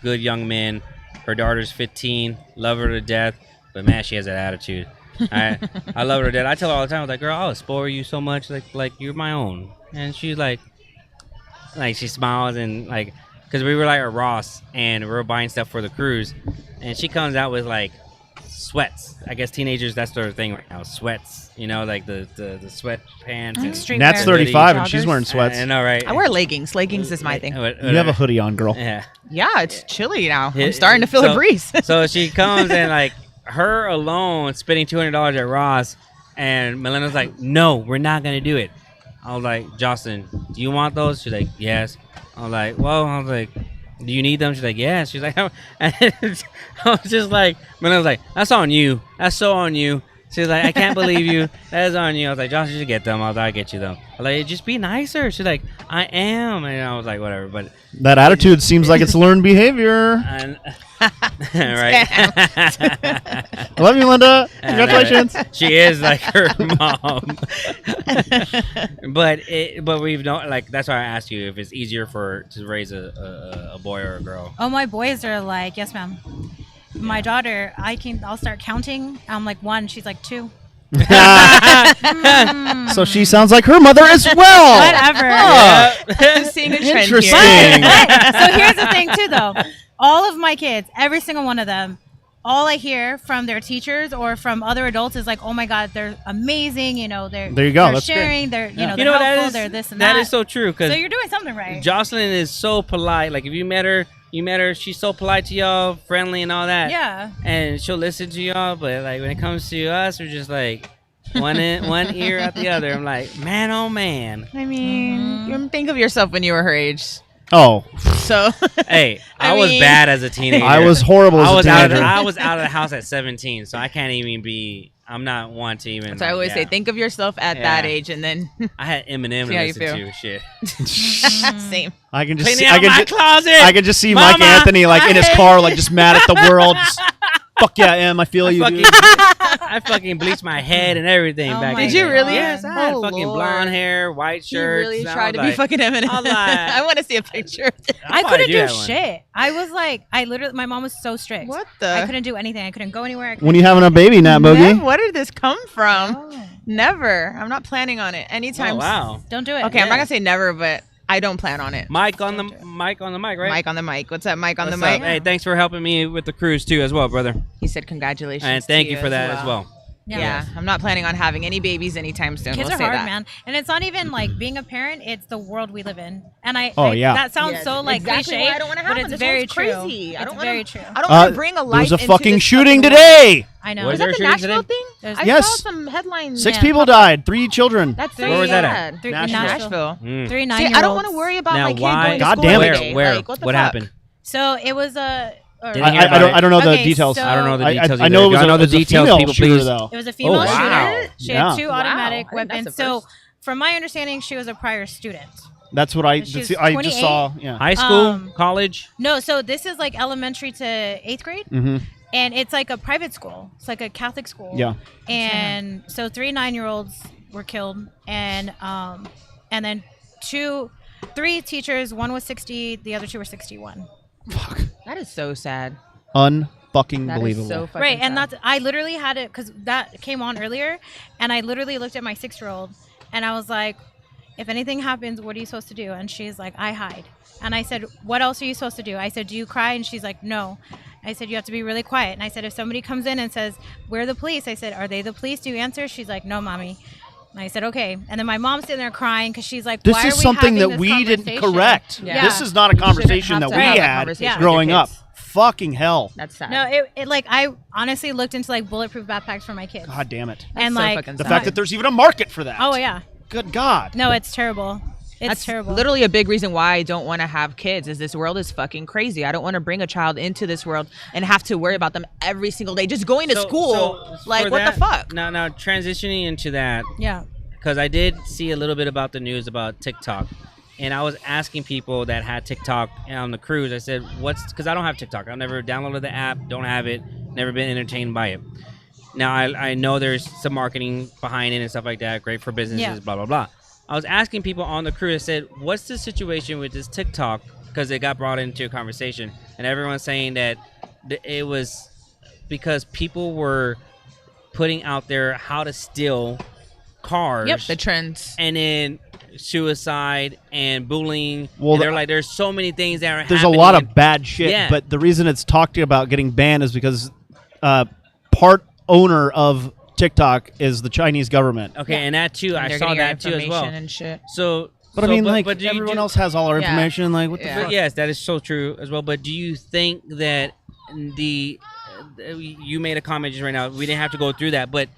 good young men. Her daughter's 15, love her to death, but man, she has that attitude. I love her to death. I tell her all the time, I was like, girl, I'll spoil you so much, like you're my own. And she's like she smiles and like, because we were like at Ross and we were buying stuff for the cruise, and she comes out with like sweats. I guess teenagers, that's their thing right now, sweats. You know, like the sweatpants. And Street Nat's wear. 35 and Joggers. she's wearing sweats. I know, right? I wear leggings. Leggings is my thing. You have a hoodie on, girl. Yeah. Yeah, it's chilly now. I'm It- starting to feel a breeze. So she comes and like her alone spending $200 at Ross, and Melinda's like, "No, we're not gonna do it." I was like, "Jocelyn, do you want those?" She's like, "Yes." I was like, "Do you need them?" She's like, "Yes." She's like, and I was just like, Melinda was like, "That's on you. That's so on you." She's like, "I can't believe you. That is on you." I was like, "Josh, you should get them." I was like, "I'll get you them." I was like, "Just be nicer." She's like, "I am," and I was like, "Whatever." But That attitude seems like it's learned behavior. and, right. I love you, Linda. Congratulations. She is like her mom. but we've known, like, that's why I asked you if it's easier to raise a boy or a girl. Oh, my boys are like, yes, ma'am. My daughter, I'll start counting. I'm like 1. She's like 2. So she sounds like her mother as well. Whatever. I'm seeing a trend Interesting. here. So here's the thing too, though. All of my kids, every single one of them, all I hear from their teachers or from other adults is like, "Oh my God, they're amazing." You know, there you go. They're That's sharing. They're they're You know what helpful. that is? They're this and that. That is so true. So Because you're doing something right. Jocelyn is so polite. Like, if you met her, she's so polite to y'all, friendly and all that. Yeah. And she'll listen to y'all, but like when it comes to us, we're just like one ear out the other. I'm like, man, oh man. I mean, you think of yourself when you were her age. Oh, So, Hey, I I was mean- bad as a teenager. I was horrible as a teenager. I was out of the house at 17, so I can't even be. I'm not one to even. so I always say, think of yourself at that Yeah. age, and then I had Eminem to See how you listen feel. to. Shit. same. I can just Clean see, out my closet. I can just see Mama, Mike Anthony like in his I car, like just mad at the world. Just, fuck yeah, Em, I feel you. Dude. I fucking bleached my head and everything Oh back my then. Did you really? Yes, I had Oh, fucking Lord. blonde hair, white He shirt. really tried to be fucking Eminem. I was like- I want to see a picture of it. I probably couldn't do do that one. shit. I was like, my mom was so strict. What I the? couldn't do anything. I couldn't go anywhere. When you having a baby, Nat Boogie? Where did this come from? Oh, Never. I'm not planning on it anytime. Oh, wow. don't do it. Okay, I'm Yeah. not gonna say never, but I don't plan on it. Mike on the mic, right? Mike on the mic. What's up, Mike on What's the up? mic? Hey, thanks for helping me with the cruise too, as well, brother. He said congratulations. And to thank you for that as well. Yeah, I'm not planning on having any babies anytime soon. Kids we'll are say hard, that. man, and it's not even like being a parent. It's the world we live in, and Oh, yeah. that sounds Yes, so like exactly cliche, why I don't want to have but them. it's This very one's true. crazy. I It's don't very wanna, true. I don't want to bring a light. There was a into fucking this shooting fucking world. today. I know. Was Was there that a the shooting Nashville today? thing? There's I Yes. saw some headlines. 6 Yeah. people died. 3 children. That's so Where was that sad. at? three, Nashville. Nashville. 3 See, 9-year-olds. I don't want to worry about Now, my kid why? going to God school damn it. every day. Where? Like, what the What fuck? happened? So it was a. Didn't hear about I don't know the Okay, details. so- I don't know the details. I know it was I know a, the it was a details. female People, shooter please. It was a female wow. shooter. She Yeah. had 2 automatic Wow. I think weapons. that's a So, first. from my understanding, she was a prior student. That's what I She was I 28. just saw. Yeah. High school, Um, college. No, so this is like elementary to 8th grade, Mm-hmm. and it's like a private school. It's like a Catholic school. Yeah. And so 3 9-year-olds were killed, and then 3 teachers. One was 60, the other 2 were 61. Fuck. That is so sad. Unfucking That is believable. so fucking Right, and sad. that's I literally had it because that came on earlier, and I literally looked at my 6-year-old, and I was like, if anything happens, what are you supposed to do? And she's like, I hide. And I said, what else are you supposed to do? I said, do you cry? And she's like, no. I said, you have to be really quiet. And I said, if somebody comes in and says, we're the police, I said, are they the police? Do you answer? She's like, no, mommy. And I said, okay. And then my mom's sitting there crying because she's like, This why is are we something having that this we didn't conversation? correct. Yeah. This is not a You shouldn't conversation have that to we have a had conversation with growing your up. kids. Fucking hell. That's sad. No, it like I honestly looked into like bulletproof backpacks for my kids. God damn it. and so like fucking The sad. fact that there's even a market for that. oh yeah, Good God. no, it's terrible. It's That's terrible. literally a big reason why I don't want to have kids. Is this world is fucking crazy. I don't want to bring a child into this world and have to worry about them every single day. Just going to school, like for what that- the fuck? Now transitioning into that, Yeah. because I did see a little bit about the news about TikTok, and I was asking people that had TikTok on the cruise. I said, because I don't have TikTok. I've never downloaded the app, don't have it, never been entertained by it. Now, I know there's some marketing behind it and stuff like that, great for businesses, Yeah. blah, blah, blah. I was asking people on the cruise, I said, what's the situation with this TikTok? Because it got brought into a conversation, and everyone's saying that it was because people were putting out there how to steal cars. Yep, the trends. And then suicide and bullying. Well, And they're like, there's so many things that are There's happening. a lot of bad shit, Yeah. but the reason it's talked about getting banned is because part owner of TikTok is the Chinese government. Okay, Yeah. and that too, I They're saw getting our that too as well. information and shit. So, But I mean, like, do you- everyone else has all our Yeah. information. Like, what the Yeah. fuck? But yes, that is so true as well. But do you think that you made a comment just right now? We didn't have to go through that, but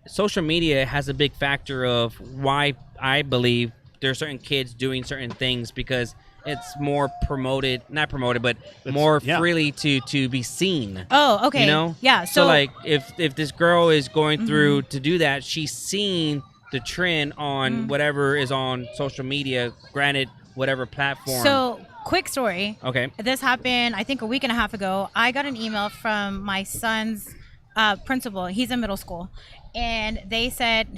social media has a big factor of why I believe there are certain kids doing certain things because it's more promoted, not promoted, but more yeah. freely to be seen. Oh, okay. You know? Yeah. So So, like, if this girl is going through to do that, she's seen the trend on whatever is on social media. Granted, whatever platform. so quick story. Okay. This happened, I think, a week and a half ago. I got an email from my son's principal. He's in middle school, and they said,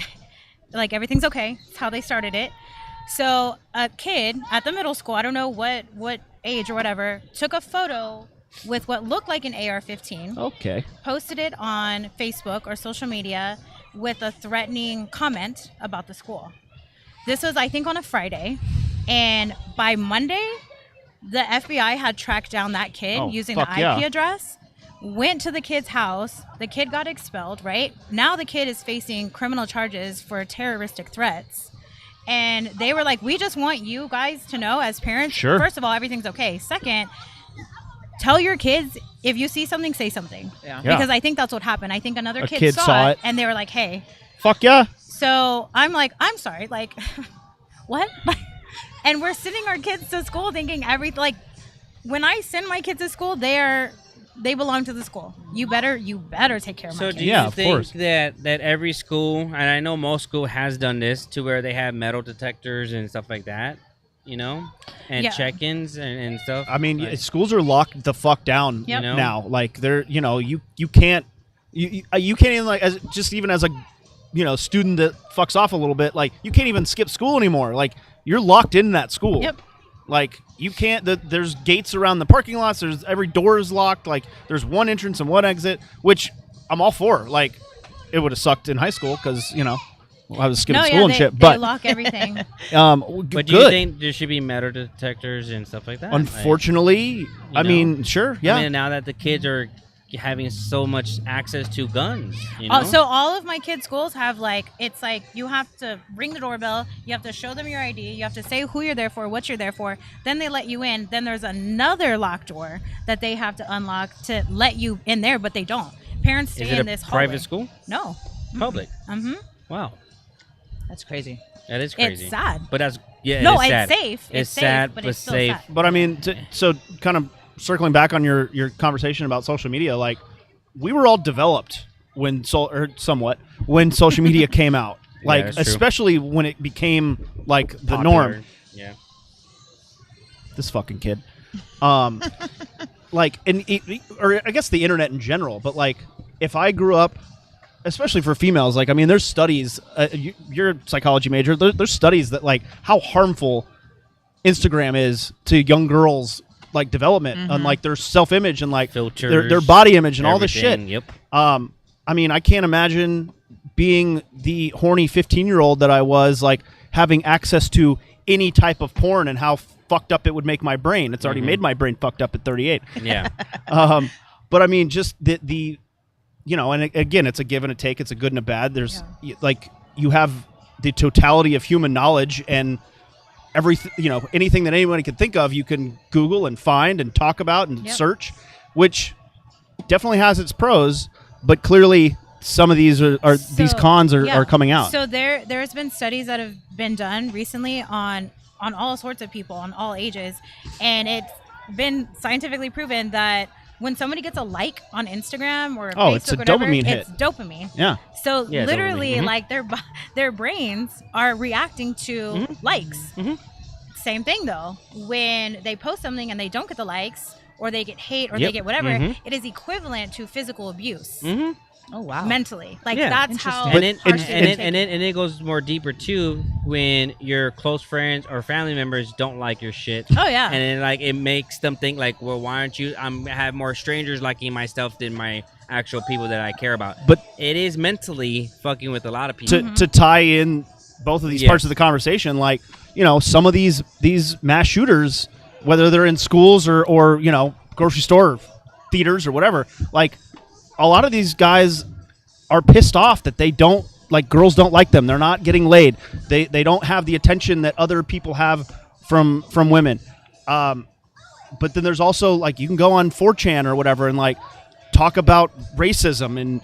like, everything's okay. It's how they started it. So a kid at the middle school, I don't know what age or whatever, took a photo with what looked like an AR-15, Okay. posted it on Facebook or social media with a threatening comment about the school. This was, I think, on a Friday, and by Monday, the FBI had tracked down that kid Oh, using the fuck IP yeah. address, went to the kid's house. The kid got expelled, right? Now the kid is facing criminal charges for terroristic threats. And they were like, we just want you guys to know as parents, Sure. first of all, everything's okay. Second, tell your kids if you see something, say something. Yeah. Yeah. Because I think that's what happened. I think another A kid, kid saw, saw it, it. and they were like, hey. Fuck yeah. So I'm like, I'm sorry, like, what? And we're sending our kids to school thinking like, when I send my kids to school, they belong to the school. You better take care of my So kids. do you Yeah, of think course. that every school, and I know most school has done this, to where they have metal detectors and stuff like that, you know, and Yeah. check-ins and stuff? I mean, Like, schools are locked the fuck down Yep. You know? now. Like, they're, you can't, you can't even, like, even as a, student that fucks off a little bit, like, you can't even skip school anymore. Like, you're locked in that school. Yep. Like, you can't, there's gates around the parking lots. Every door is locked. Like, there's one entrance and one exit, which I'm all for. Like, it would have sucked in high school because, I was skipping school and shit. They But, lock everything. but do good. you think there should be metal detectors and stuff like that? Unfortunately, I know? mean, sure, yeah. I mean, now that the kids are having so much access to guns, you know? So all of my kids' schools have it's like you have to ring the doorbell, you have to show them your ID, you have to say who you're there for, what you're there for, then they let you in. Then there's another locked door that they have to unlock to let you in there, but they don't. Parents stay Is it in a this hallway. private school? No, public. Mm-hmm. Wow, That's crazy. that is crazy. It's sad. But that's No, it's it's sad. safe. It's safe, sad, but but it's still safe. sad. But I mean, so kind of circling back on your conversation about social media, like we were all developed when somewhat when social media came out, like that's true. especially when it became like the Popular. norm. Yeah. This fucking kid, like or I guess the internet in general. But like, if I grew up, especially for females, like I mean, there's studies. You're a psychology major. There's studies that like how harmful Instagram is to young girls, like development and like their self-image and like Filters, their body image and all this shit. everything, Yep. I mean, I can't imagine being the horny 15-year-old that I was, like having access to any type of porn and how fucked up it would make my brain. It's already made my brain fucked up at 38. Yeah. But I mean, just the you know, and again, it's a give and a take. It's a good and a bad. There's like you have the totality of human knowledge and everything, you know, anything that anybody can think of, you can Google and find and talk about and search, which definitely has its pros, but clearly some of these are these cons are coming out. So there's been studies that have been done recently on all sorts of people on all ages, and it's been scientifically proven that when somebody gets a like on Instagram or Facebook, it's a whatever, dopamine hit. It's dopamine. Yeah. So Yeah, literally, dopamine. like their brains are reacting to likes. Same thing though. When they post something and they don't get the likes, or they get hate, or they get whatever, it is equivalent to physical abuse. Oh wow. Mentally, like Yeah. that's how. And then, harsh and it then is. it goes more deeper too when your close friends or family members don't like your shit. Oh yeah. And then like it makes them think like, well, why aren't you? I have more strangers liking my stuff than my actual people that I care about. But it is mentally fucking with a lot of people. to tie in both of these parts of the conversation, like, you know, some of these mass shooters, whether they're in schools or you know, grocery store, theaters or whatever, like a lot of these guys are pissed off that they don't, like, girls don't like them. They're not getting laid. They don't have the attention that other people have from women. But then there's also, like, you can go on 4chan or whatever and, like, talk about racism and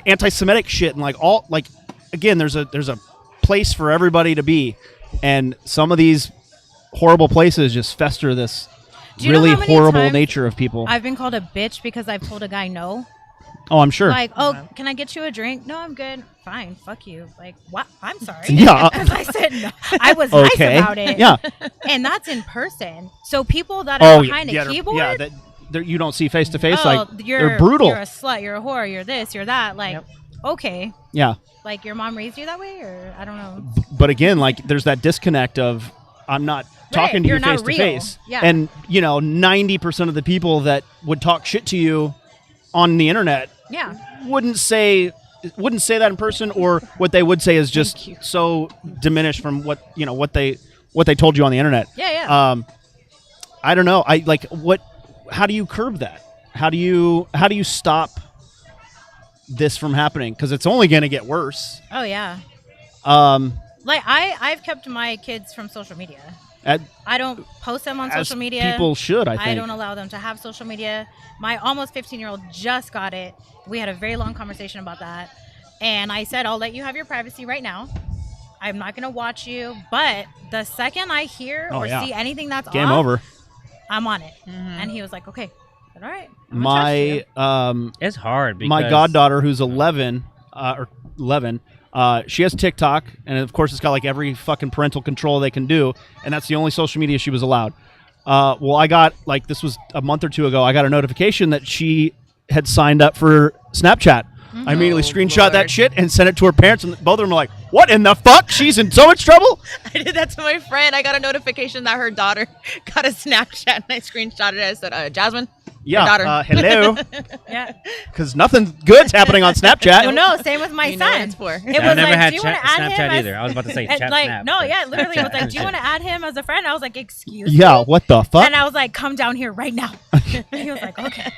anti-Semitic shit and, like, all, like, again, there's a place for everybody to be. And some of these horrible places just fester this Do you know really how many horrible times nature of people. I've been called a bitch because I've told a guy no. Oh, I'm sure. Like, oh, can I get you a drink? No, I'm good. Fine, fuck you. Like, what? I'm sorry. Yeah. And I said no. I was Okay. nice about it. Yeah. And that's in person. So people that are behind a keyboard, you don't see face to face. oh, Like, you're they're brutal. You're a slut. You're a whore. You're this. You're that. Like, okay. Yeah. Like, your mom raised you that way, or I don't know. But again, like, there's that disconnect of I'm not talking to you're you not face to real. face. Yeah. And, you know, 90% of the people that would talk shit to you on the internet Yeah. wouldn't say that in person, or what they would say is just so diminished from what, you know, what they told you on the internet. Yeah, yeah. I don't know. How do you curb that? How do you stop this from happening? Because it's only going to get worse. Oh yeah. Like I've kept my kids from social media. I don't post them on social media. People should, I think. I don't allow them to have social media. My almost 15-year-old just got it. We had a very long conversation about that. And I said, I'll let you have your privacy right now. I'm not going to watch you. But the second I hear see anything that's game off, over. I'm on it. And he was like, okay. I said, all right. It's hard because my goddaughter, who's 11, she has TikTok, and of course it's got like every fucking parental control they can do, and that's the only social media she was allowed. Well, I got, like, this was a month or two ago, I got a notification that she had signed up for Snapchat. I immediately screenshot that shit and sent it to her parents, and both of them were like, what in the fuck? She's in so much trouble? I did that to my friend. I got a notification that her daughter got a Snapchat, and I screenshotted it. I said, Jasmine, your daughter. Hello. Yeah. Because nothing good's happening on Snapchat. Well, no, same with my You know what son. it's for. It I've was never like, had do you want to add him Snapchat as, either. I was about to say and chat like, snap. no, but- yeah, literally, it was like, do you want to add him as a friend? I was like, excuse me. Yeah, what the fuck? And I was like, come down here right now. And he was like, okay.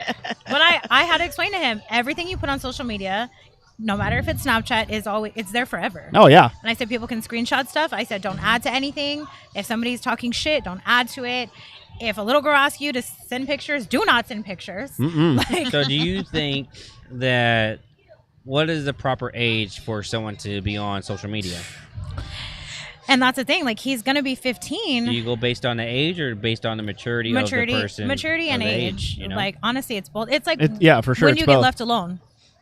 But I had to explain to him, everything you put on social media, no matter if it's Snapchat, it's there forever. Oh, yeah. And I said, people can screenshot stuff. I said, don't add to anything. If somebody's talking shit, don't add to it. If a little girl asks you to send pictures, do not send pictures. Like, So do you think that what is the proper age for someone to be on social media? And that's the thing. Like, he's gonna be 15. Do you go based on the age or based on the maturity of the person? Maturity and of the age. you know? Like, honestly, it's both. It's like Yeah, for sure. when it's you both. get left alone.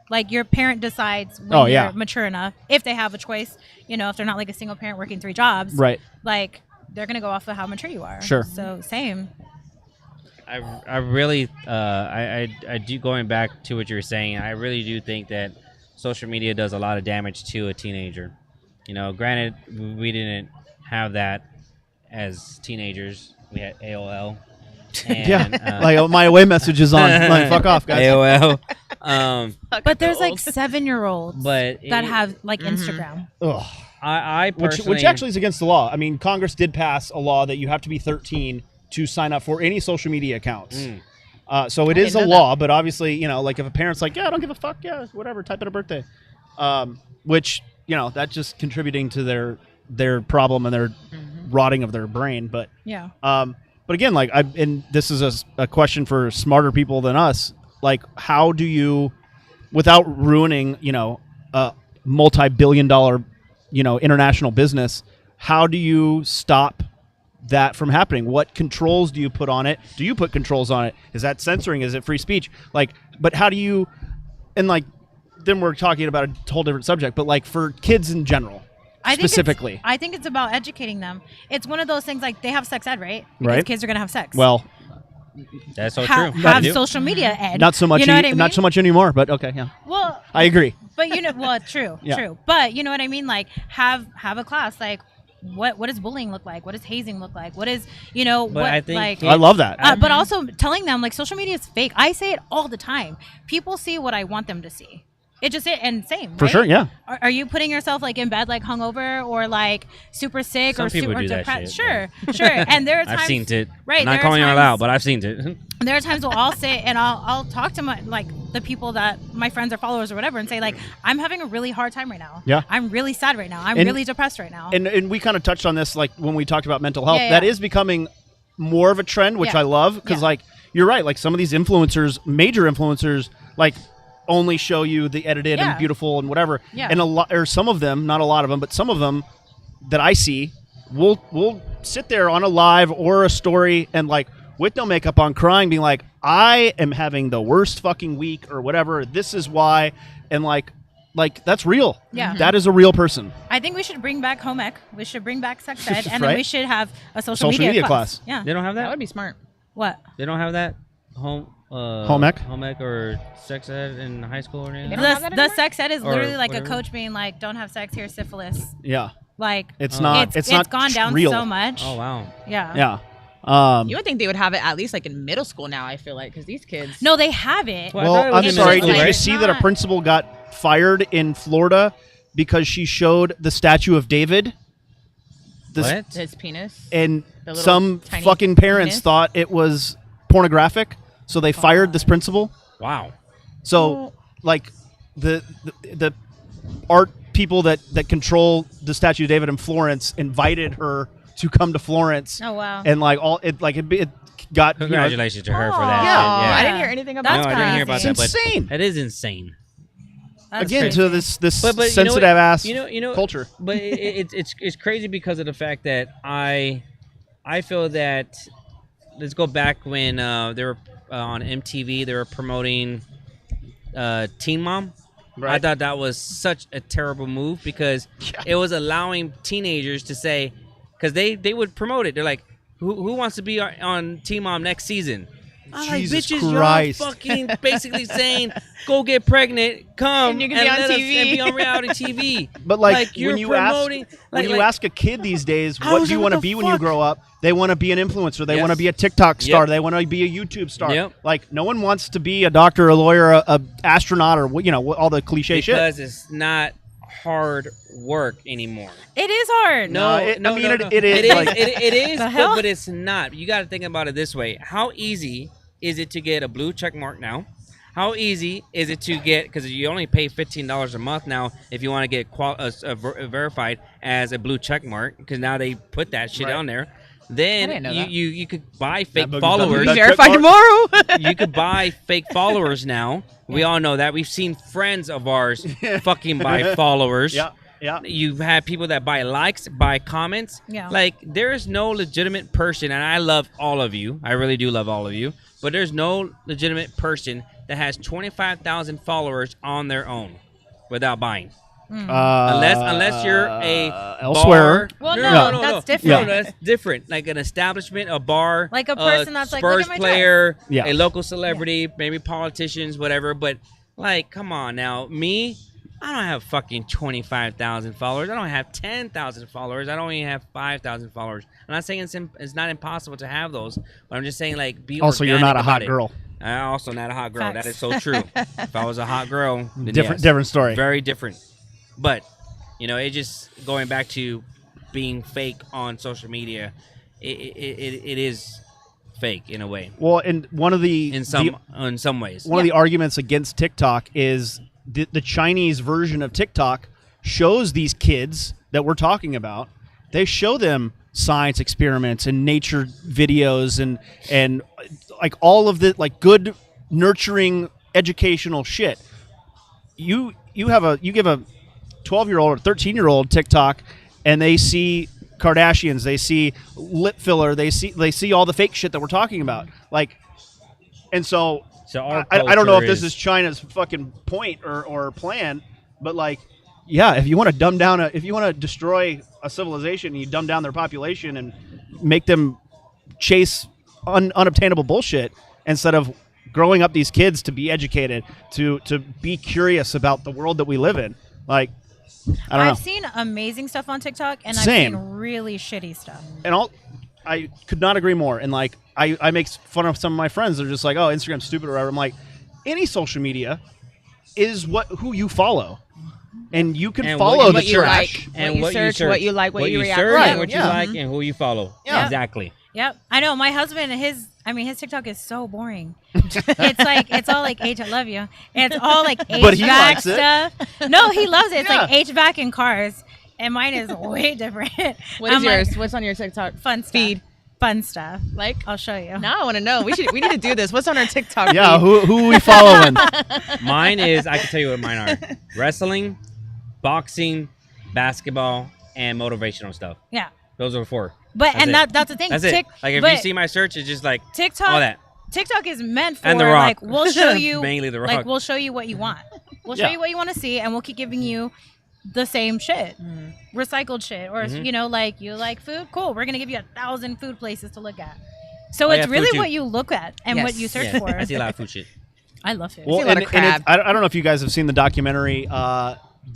Like, your parent decides when Oh, you're yeah. mature enough, if they have a choice, you know, if they're not like a single parent working 3 jobs, Right. like, they're going to go off of how mature you are. Sure. So, same. I really I do, going back to what you were saying, I really do think that social media does a lot of damage to a teenager. You know, granted, we didn't have that as teenagers. We had AOL. And, Yeah, like my away message is on. Like, fuck off, guys. AOL. But there's like 7-year-olds But that it- have like Instagram. Ugh. I personally, Which actually is against the law. I mean, Congress did pass a law that you have to be 13 to sign up for any social media accounts. So it is a didn't know law, but obviously, you know, like if a parent's like, yeah, I don't give a fuck, yeah, whatever, type in a birthday, which, you know, that's just contributing to their problem and their rotting of their brain. But Yeah. but again, like and this is a question for smarter people than us. Like, how do you, without ruining, you know, a multi-billion-dollar, you know, international business, how do you stop that from happening? What controls do you put on it? Do you put controls on it? Is that censoring? Is it free speech? Like, but how do you, and like, then we're talking about a whole different subject, but like for kids in general, specifically. I think it's about educating them. It's one of those things, like, they have sex ed, right? Because Right. kids are going to have sex. Well, that's so have true. They do. social media ed. not so much, You know what I mean? not so much anymore, but okay, yeah. Well, I agree. but you know, well, true, Yeah. true. But you know what I mean? Like, have a class. Like, what does bullying look like? What does hazing look like? What is, you know, But what, I think like, I love that. but also telling them, like, social media is fake. I say it all the time. People see what I want them to see. It just and same For right? sure, yeah. Are you putting yourself like in bed, like hungover, or like super sick, Some or people super do that depressed? shit, Sure. And there are times I've seen it. Right, I'm not there are calling you out times- loud, but I've seen it. There are times where I'll sit and I'll talk to my, like, the people that my friends or followers or whatever, and say, like, I'm having a really hard time right now. Yeah. I'm really sad right now. I'm And- really depressed right now. And we kind of touched on this, like when we talked about mental health. Yeah, That yeah. is becoming more of a trend, which Yeah. I love, because Yeah. like you're right, like some of these influencers, major influencers, like only show you the edited Yeah. and beautiful and whatever. Yeah. And a lot, or some of them, not a lot of them, but some of them that I see will sit there on a live or a story and like with no makeup on, crying, being like, I am having the worst fucking week or whatever. This is why, and like that's real. Yeah. That is a real person. I think we should bring back home ec. We should bring back sex ed, and Right. then we should have a social Social media class. Yeah. They don't have That that. would be smart. What? They don't have that home Home ec? home ec or sex ed in high school or anything. They don't have that The anymore? sex ed is Or literally like whatever. a coach being like, "Don't have sex, here's syphilis." Yeah. Like, It's Oh. not. It's not gone down real. so much. Oh wow. Yeah. Yeah. You would think they would have it at least like in middle school now. I feel like because these kids. No, they have it. Well, I thought it Well, was I'm in sorry. middle Did school, you right? see that a Not- principal got fired in Florida because she showed the statue of David? What? His penis. And The little some tiny fucking parents penis? thought it was pornographic, so they fired this principal. Wow. So, like, the art people that control the statue of David in Florence invited her to come to Florence, Oh wow. and like it got you know, Congratulations to her for that. Aw, shit, Yeah. I didn't hear anything about That's No, I didn't hear about crazy. that. But insane. It is insane. That's again crazy. to this But you know sensitive what? ass You know culture. But it's crazy because of the fact that I feel that, let's go back when they were on MTV, they were promoting Teen Mom. I thought that was such a terrible move because it was allowing teenagers to say, because they would promote it. They're like, who wants to be on Teen Mom next season? I'm like, Jesus bitches, Christ. y'all fucking basically saying, go get pregnant, come And you can be on let us- TV. and be on reality TV. But like, you're when you promoting, ask a kid these days, I what was do you like, want to what the be when you fuck? grow up? They want to be an influencer. They Yes. want to be a TikTok star. Yep. They want to be a YouTube star. Yep. Like, no one wants to be a doctor, a lawyer, a astronaut, or all the cliche shit. because it's not hard work anymore. It is hard. No, it is, It like- is, The hell? but it's not. You got to think about it this way: how easy is it to get a blue check mark now? How easy is it to get? Because you only pay $15 a month now if you want to get verified as a blue check mark. Because now they put that shit Right. on there. then didn't know that. you could buy fake Boogie's followers. done. Verify tomorrow. You could buy fake followers now. We all know that. We've seen friends of ours fucking buy followers. Yeah. Yeah. You've had people that buy likes, buy comments. Yeah. Like, there is no legitimate person, and I love all of you. I really do love all of you. But there's no legitimate person that has 25,000 followers on their own without buying. Unless you're a elsewhere. bar. Well, no, that's different. No, that's different. Like an establishment, a bar, Like a person that's like, Spurs look at my player, Yeah. a local celebrity, maybe politicians, whatever. But like, come on now, me, I don't have fucking 25,000 followers. I don't have 10,000 followers. I don't even have 5,000 followers. I'm not saying it's not impossible to have those, but I'm just saying, like, be Also, you're not a organic hot about it. girl. I'm also not a hot girl. Facts. That is so true. If I was a hot girl, then Different yes. different story. Very different. But, you know, it just going back to being fake on social media, it is fake in a way. Well, and one of the In some ways. one of the arguments against TikTok is the Chinese version of TikTok shows these kids that we're talking about. They show them science experiments and nature videos and like all of the like good nurturing educational shit. You give a 12-year-old or 13-year-old TikTok and they see Kardashians, they see lip filler, they see all the fake shit that we're talking about. Like, and so our I don't know if culture this is China's fucking point or plan, but like, yeah, if you want to dumb down if you want to destroy a civilization and you dumb down their population and make them chase unobtainable bullshit instead of growing up these kids to be educated, to be curious about the world that we live in, like, I don't know. I've seen amazing stuff on TikTok, and Same. I've seen really shitty stuff. And I could not agree more. And like, I make fun of some of my friends. They're just like, oh, Instagram's stupid or whatever. I'm like, any social media is who you follow, and you can And follow what the you trash. like. What you search, what you like, what you react search, to. and what you Yeah. like, and who you follow. Yeah. Exactly. Yep, I know. My husband, his TikTok is so boring. It's all like H, I love you. It's all like HVAC But he likes it. stuff. No, he loves it. It's Yeah. like HVAC and cars, and mine is way different. What is I'm like, yours? What's on your TikTok fun stuff. feed? Fun stuff. Like, I'll show you. now I want to know. We need to do this. What's on our TikTok Yeah, feed? who are we following? Mine is, I can tell you what mine are: wrestling, boxing, basketball, and motivational stuff. Yeah, Those are the four. but That's and it. that's the thing. That's it. Like, if but you see my search, it's just like TikTok, all that. TikTok is meant for And The Rock. like we'll show you Mainly The like Rock. we'll show you what you want. We'll show Yeah. you what you want to see, and we'll keep giving you the same shit, recycled shit, or Mm-hmm. you know, like you like food, cool. We're gonna give you 1,000 food places to look at. So Oh, it's yeah, food really too. what you look at and what Yes. you search Yeah, for. I see a lot of food shit. I love food. Well, see a lot of crab. I don't know if you guys have seen the documentary.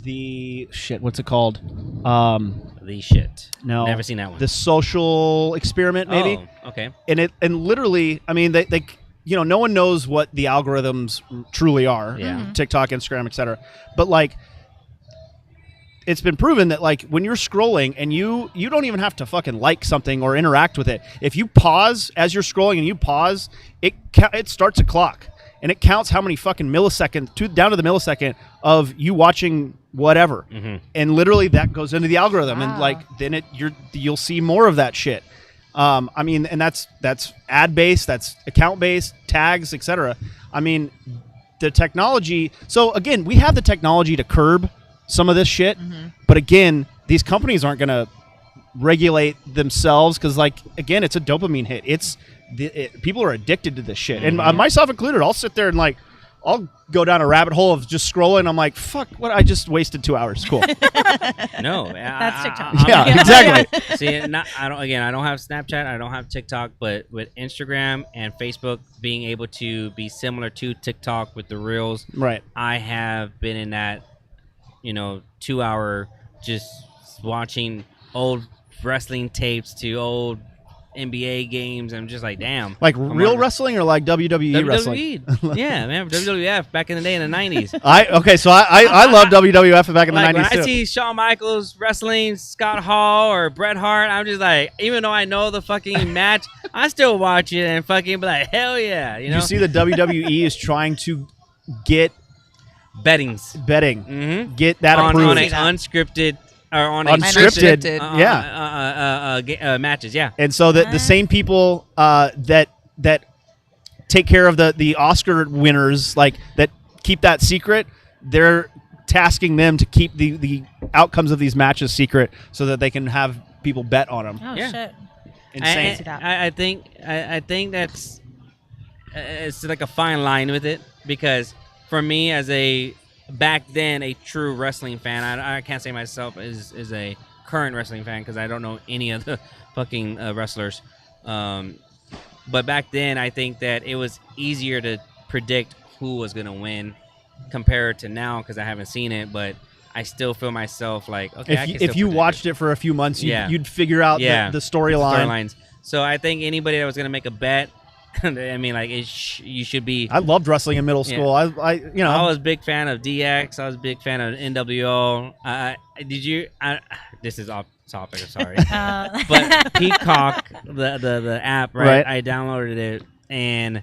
The shit, what's it called? The shit. No, Never seen that one. The social experiment, maybe. Oh, okay. And literally, I mean, they no one knows what the algorithms truly are. Yeah. TikTok, Instagram, etc. But like, it's been proven that like when you're scrolling and you don't even have to fucking like something or interact with it. If you pause as you're scrolling and you pause, it starts a clock and it counts how many fucking milliseconds down to the millisecond of you watching whatever. And literally that goes into the algorithm and Wow. like then you'll see more of that shit. I mean, and that's ad based, that's account based, tags, etc. I mean, the technology. So again, we have the technology to curb some of this shit, but again, these companies aren't going to regulate themselves because, like, again, it's a dopamine hit. People are addicted to this shit, and myself included. I'll sit there and like, I'll go down a rabbit hole of just scrolling. I'm like, fuck, what? I just wasted 2 hours. Cool. No, That's TikTok. Yeah, exactly. See, I don't have Snapchat. I don't have TikTok, but with Instagram and Facebook being able to be similar to TikTok with the Reels, Right. I have been in that, 2-hour just watching old wrestling tapes to old NBA games. I'm just like, damn. Like I'm real on wrestling or like WWE wrestling? WWE. Yeah, man, WWF back in the day in the 90s. So I love WWF back in the Like 90s when too. I see Shawn Michaels wrestling Scott Hall or Bret Hart, I'm just like, even though I know the fucking match, I still watch it and fucking be like, hell yeah, You see the WWE is trying to get Bettings. betting, Mm-hmm. get that on approved. an unscripted on unscripted, matches. Yeah, and so that the same people that take care of the Oscar winners, like that keep that secret, they're tasking them to keep the outcomes of these matches secret so that they can have people bet on them. Oh Yeah. shit! Insane. I think that's it's like a fine line with it, because for me as back then a true wrestling fan, I can't say myself is a current wrestling fan because I don't know any of the fucking wrestlers. But back then I think that it was easier to predict who was gonna win compared to now because I haven't seen it, but I still feel myself like, okay, If you watched it for a few months, you'd figure out the storylines. So I think anybody that was gonna make a bet, I mean, like you should be. I loved wrestling in middle school. I was a big fan of DX. I was a big fan of NWO. This is off topic. Sorry, but Peacock, the app, right? I downloaded it, and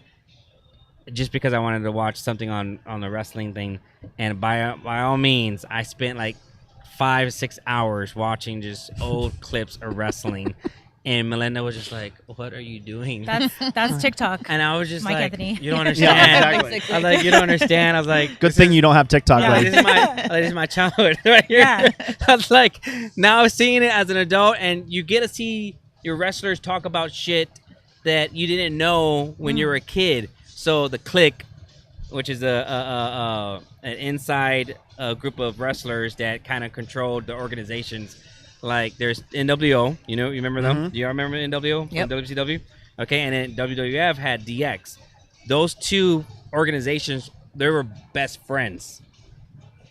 just because I wanted to watch something on the wrestling thing, and by all means, I spent like 5-6 hours watching just old clips of wrestling. And Melinda was just like, "What are you doing?" That's TikTok. And I was just MikeAnthony. "You don't understand." exactly. I was like, "You don't understand." I was like, Good thing you don't have TikTok. Yeah, Right? this is my childhood right here. Yeah. I was like, now seeing it as an adult, and you get to see your wrestlers talk about shit that you didn't know when you were a kid. So the Clique, which is an inside group of wrestlers that kind of controlled the organizations. Like there's NWO, you remember them? Mm-hmm. Do you remember NWO? Yep. From WCW? Okay, and then WWF had DX. Those two organizations, they were best friends,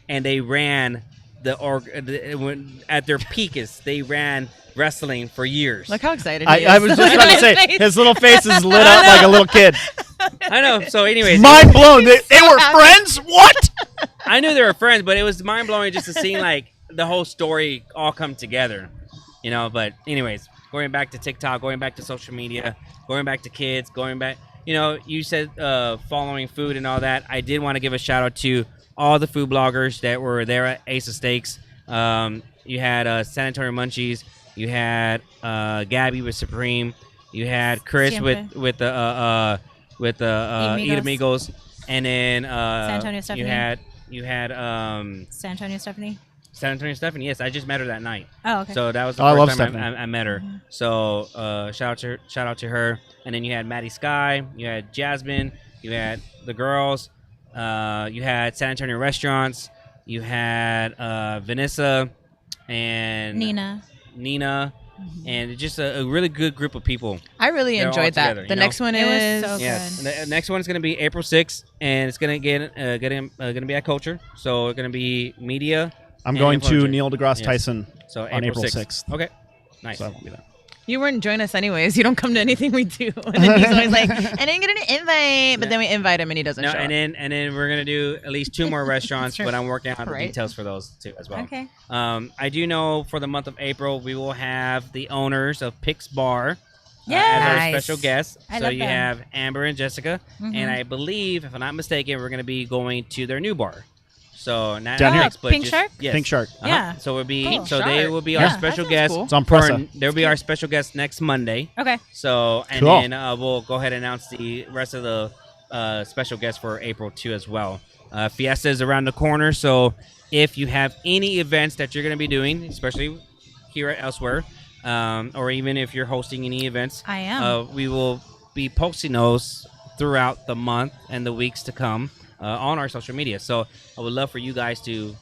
and they ran at their peakest. They ran wrestling for years. Look how excited he I is. was just about to say his little face is lit up like a little kid. I know. So, anyways, Mind blown. They were friends. What? I knew they were friends, but it was mind blowing just to see like the whole story all come together, But anyways, going back to TikTok, going back to social media, going back to kids, going back. You said following food and all that. I did want to give a shout out to all the food bloggers that were there at Ace of Steaks. You had San Antonio Munchies. You had Gabby with Supreme. You had Chris with the Eat Amigos, and then San Antonio Stephanie. You had San Antonio Stephanie. San Antonio Stephanie. Yes, I just met her that night. Oh, okay. So that was the I love first time Stephanie. I met her. Mm-hmm. So shout out to her. And then you had Maddie Sky. You had Jasmine. You had the girls. You had San Antonio Restaurants. You had Vanessa and Nina. And just a really good group of people. I really They're all enjoyed that. together, The next one It was is so Yes, good. the next one's gonna be April 6th, and it's gonna gonna be at Culture. So it's gonna be media. I'm and going to influencer. Neil deGrasse Yes. Tyson So on April 6th. Okay, nice. So I won't be there. you wouldn't join us anyways. You don't come to anything we do. And then he's always like, I didn't get an invite. But then we invite him and he doesn't No, show up. and then we're gonna do at least 2 more restaurants, true. but I'm working out the Right. details for those too as well. Okay. I do know for the month of April we will have the owners of Pix Bar Yeah. as our Nice. special guests. I So love you them. have Amber and Jessica, Mhm. and I believe, if I'm not mistaken, we're gonna be going to their new bar. So not Down here. Pix, but Pink just- Shark? Yes. Pink Shark. Yeah. So we'll be Cool. so they Shark. will be Yeah. our That special sounds guest. cool. It's on Pressa. They'll be our special guest next Monday. Okay. So and Cool. then we'll go ahead and announce the rest of the special guests for April 2 as well. Fiesta is around the corner, so if you have any events that you're going to be doing, especially here at Elsewhere, or even if you're hosting any events, I am. we will be posting those throughout the month and the weeks to come on our social media. So I would love for you guys to,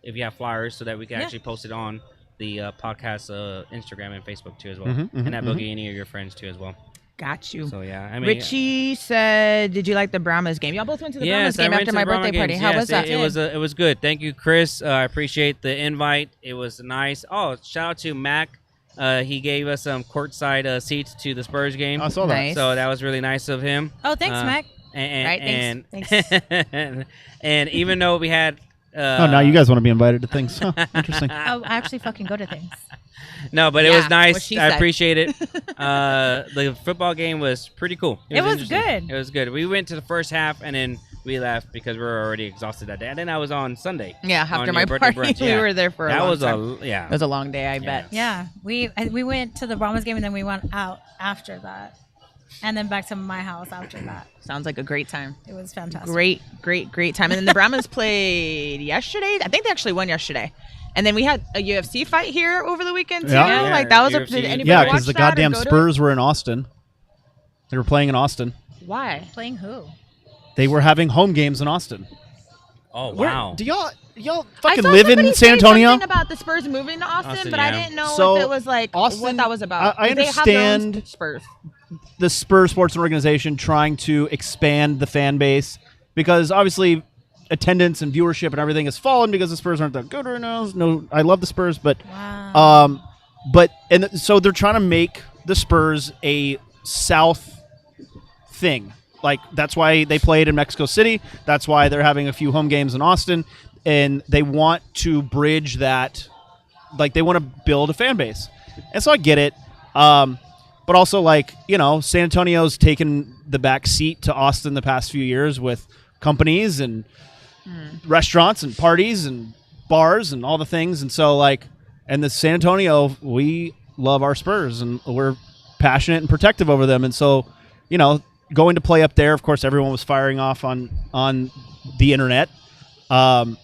if you have flyers, so that we can Yeah. actually post it on the podcast Instagram and Facebook too as well, Mhm, mhm, and that Boogie any of your friends too as well. Got you. So yeah, I mean, Richie said, "Did you like the Brahmas game? Y'all both went to the Brahmas game I went after to my the Brahma birthday party. games. How Yes, was that? It was good. Thank you, Chris. I appreciate the invite. It was nice. Oh, shout out to Mac. He gave us some courtside seats to the Spurs game. I saw that. Nice. So that was really nice of him. Oh, thanks, Mac. Right, And, thanks. and even though we had Oh, now you guys want to be invited to things. Huh, interesting. Oh, I actually fucking go to things. No, but it Yeah, was what nice. she I said. appreciate it. The football game was pretty cool. It was interesting. good. It was good. We went to the first half, and then we left because we were already exhausted that day. And then I was on Sunday. Yeah, on after your my birthday party, brunch. we Yeah. were there for a That long was time. yeah. It was a long day, I bet. Yeah, we went to the Brahmas game and then we went out after that, and then back to my house after that. Sounds like a great time. It was fantastic. Great time. And then the Brahmas played yesterday. I think they actually won yesterday. And then we had a UFC fight here over the weekend too. Yeah. Yeah, Like that was UFC. did anybody Yeah, watch because the that or goddamn go to it? Spurs were in Austin. They were playing in Austin. Why? Playing who? They were having home games in Austin. Oh, Where- wow. Do y'all I fucking saw live in somebody San say Antonio? something about the Spurs moving to Austin, Austin, but I yeah. didn't know So, if it was like Austin- what that was about. I They have their own understand- Spurs. The Spurs sports organization trying to expand the fan base because obviously attendance and viewership and everything has fallen because the Spurs aren't that good right now. No, I love the Spurs, but Wow. so they're trying to make the Spurs a South thing. Like that's why they played in Mexico City. That's why they're having a few home games in Austin, and they want to bridge that. Like they want to build a fan base, and so I get it. But also, like San Antonio's taken the back seat to Austin the past few years with companies and restaurants and parties and bars and all the things, and so and the San Antonio, we love our Spurs and we're passionate and protective over them, and so going to play up there, of course, everyone was firing off on the internet, about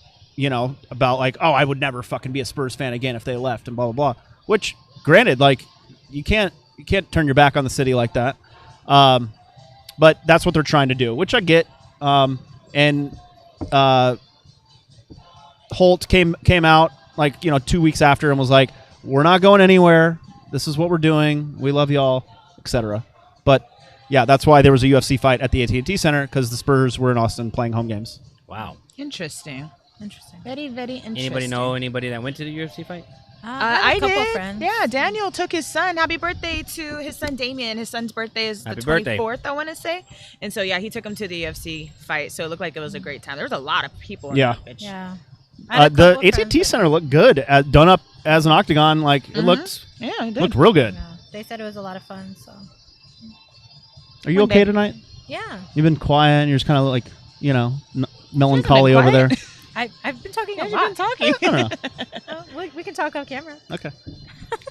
I would never fucking be a Spurs fan again if they left and blah blah blah. Which, granted, you can't turn your back on the city like that, but that's what they're trying to do, which I get. And Holt came out 2 weeks after and was like, "We're not going anywhere. This is what we're doing. We love y'all, etc." But yeah, that's why there was a UFC fight at the AT&T Center because the Spurs were in Austin playing home games. Wow. Interesting. Interesting. Very, very interesting. Anybody know anybody that went to the UFC fight? I have a couple did. friends. Yeah, Daniel took his son. Happy birthday to his son Damien. His son's birthday is Happy the birthday. 24th, I want to say. And so yeah, he took him to the UFC fight. So it looked like it was a great time. There was a lot of people in Yeah. that bitch. Yeah. I had a The couple AT&T friends Center looked good, done up as an octagon. It looked Yeah, it did. real good. that- no, they said it was a lot of fun. So Are you One okay day. tonight? yeah, You've been quiet and you're just kind of melancholy over there. quiet. I've been talking Yeah, a you've lot. been talking. I don't know. We can talk off camera. Okay.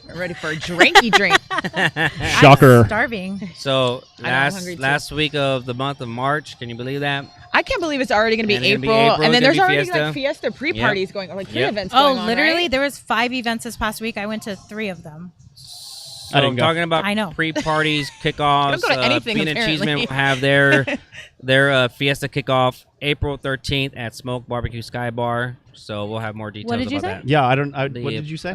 I'm ready for a drinky drink. Shocker. I'm starving. So I know, I'm hungry, too. last week of the month of March, can you believe that? I can't believe it's already going to be And it's April. gonna be April, And then it's there's gonna be already Fiesta. like Fiesta pre-parties going on, like Yep. pre-events Oh, going on, literally, right? there was 5 events this past week. I went to 3 of them. So I didn't go. talking about I know. pre-parties, kickoffs. You don't go to anything, Bean and apparently. Cheeseman will have their Fiesta kickoff April 13th at Smoke Barbecue Sky Bar. So we'll have more details What did you about say? that. Yeah, I don't. What The, did you say?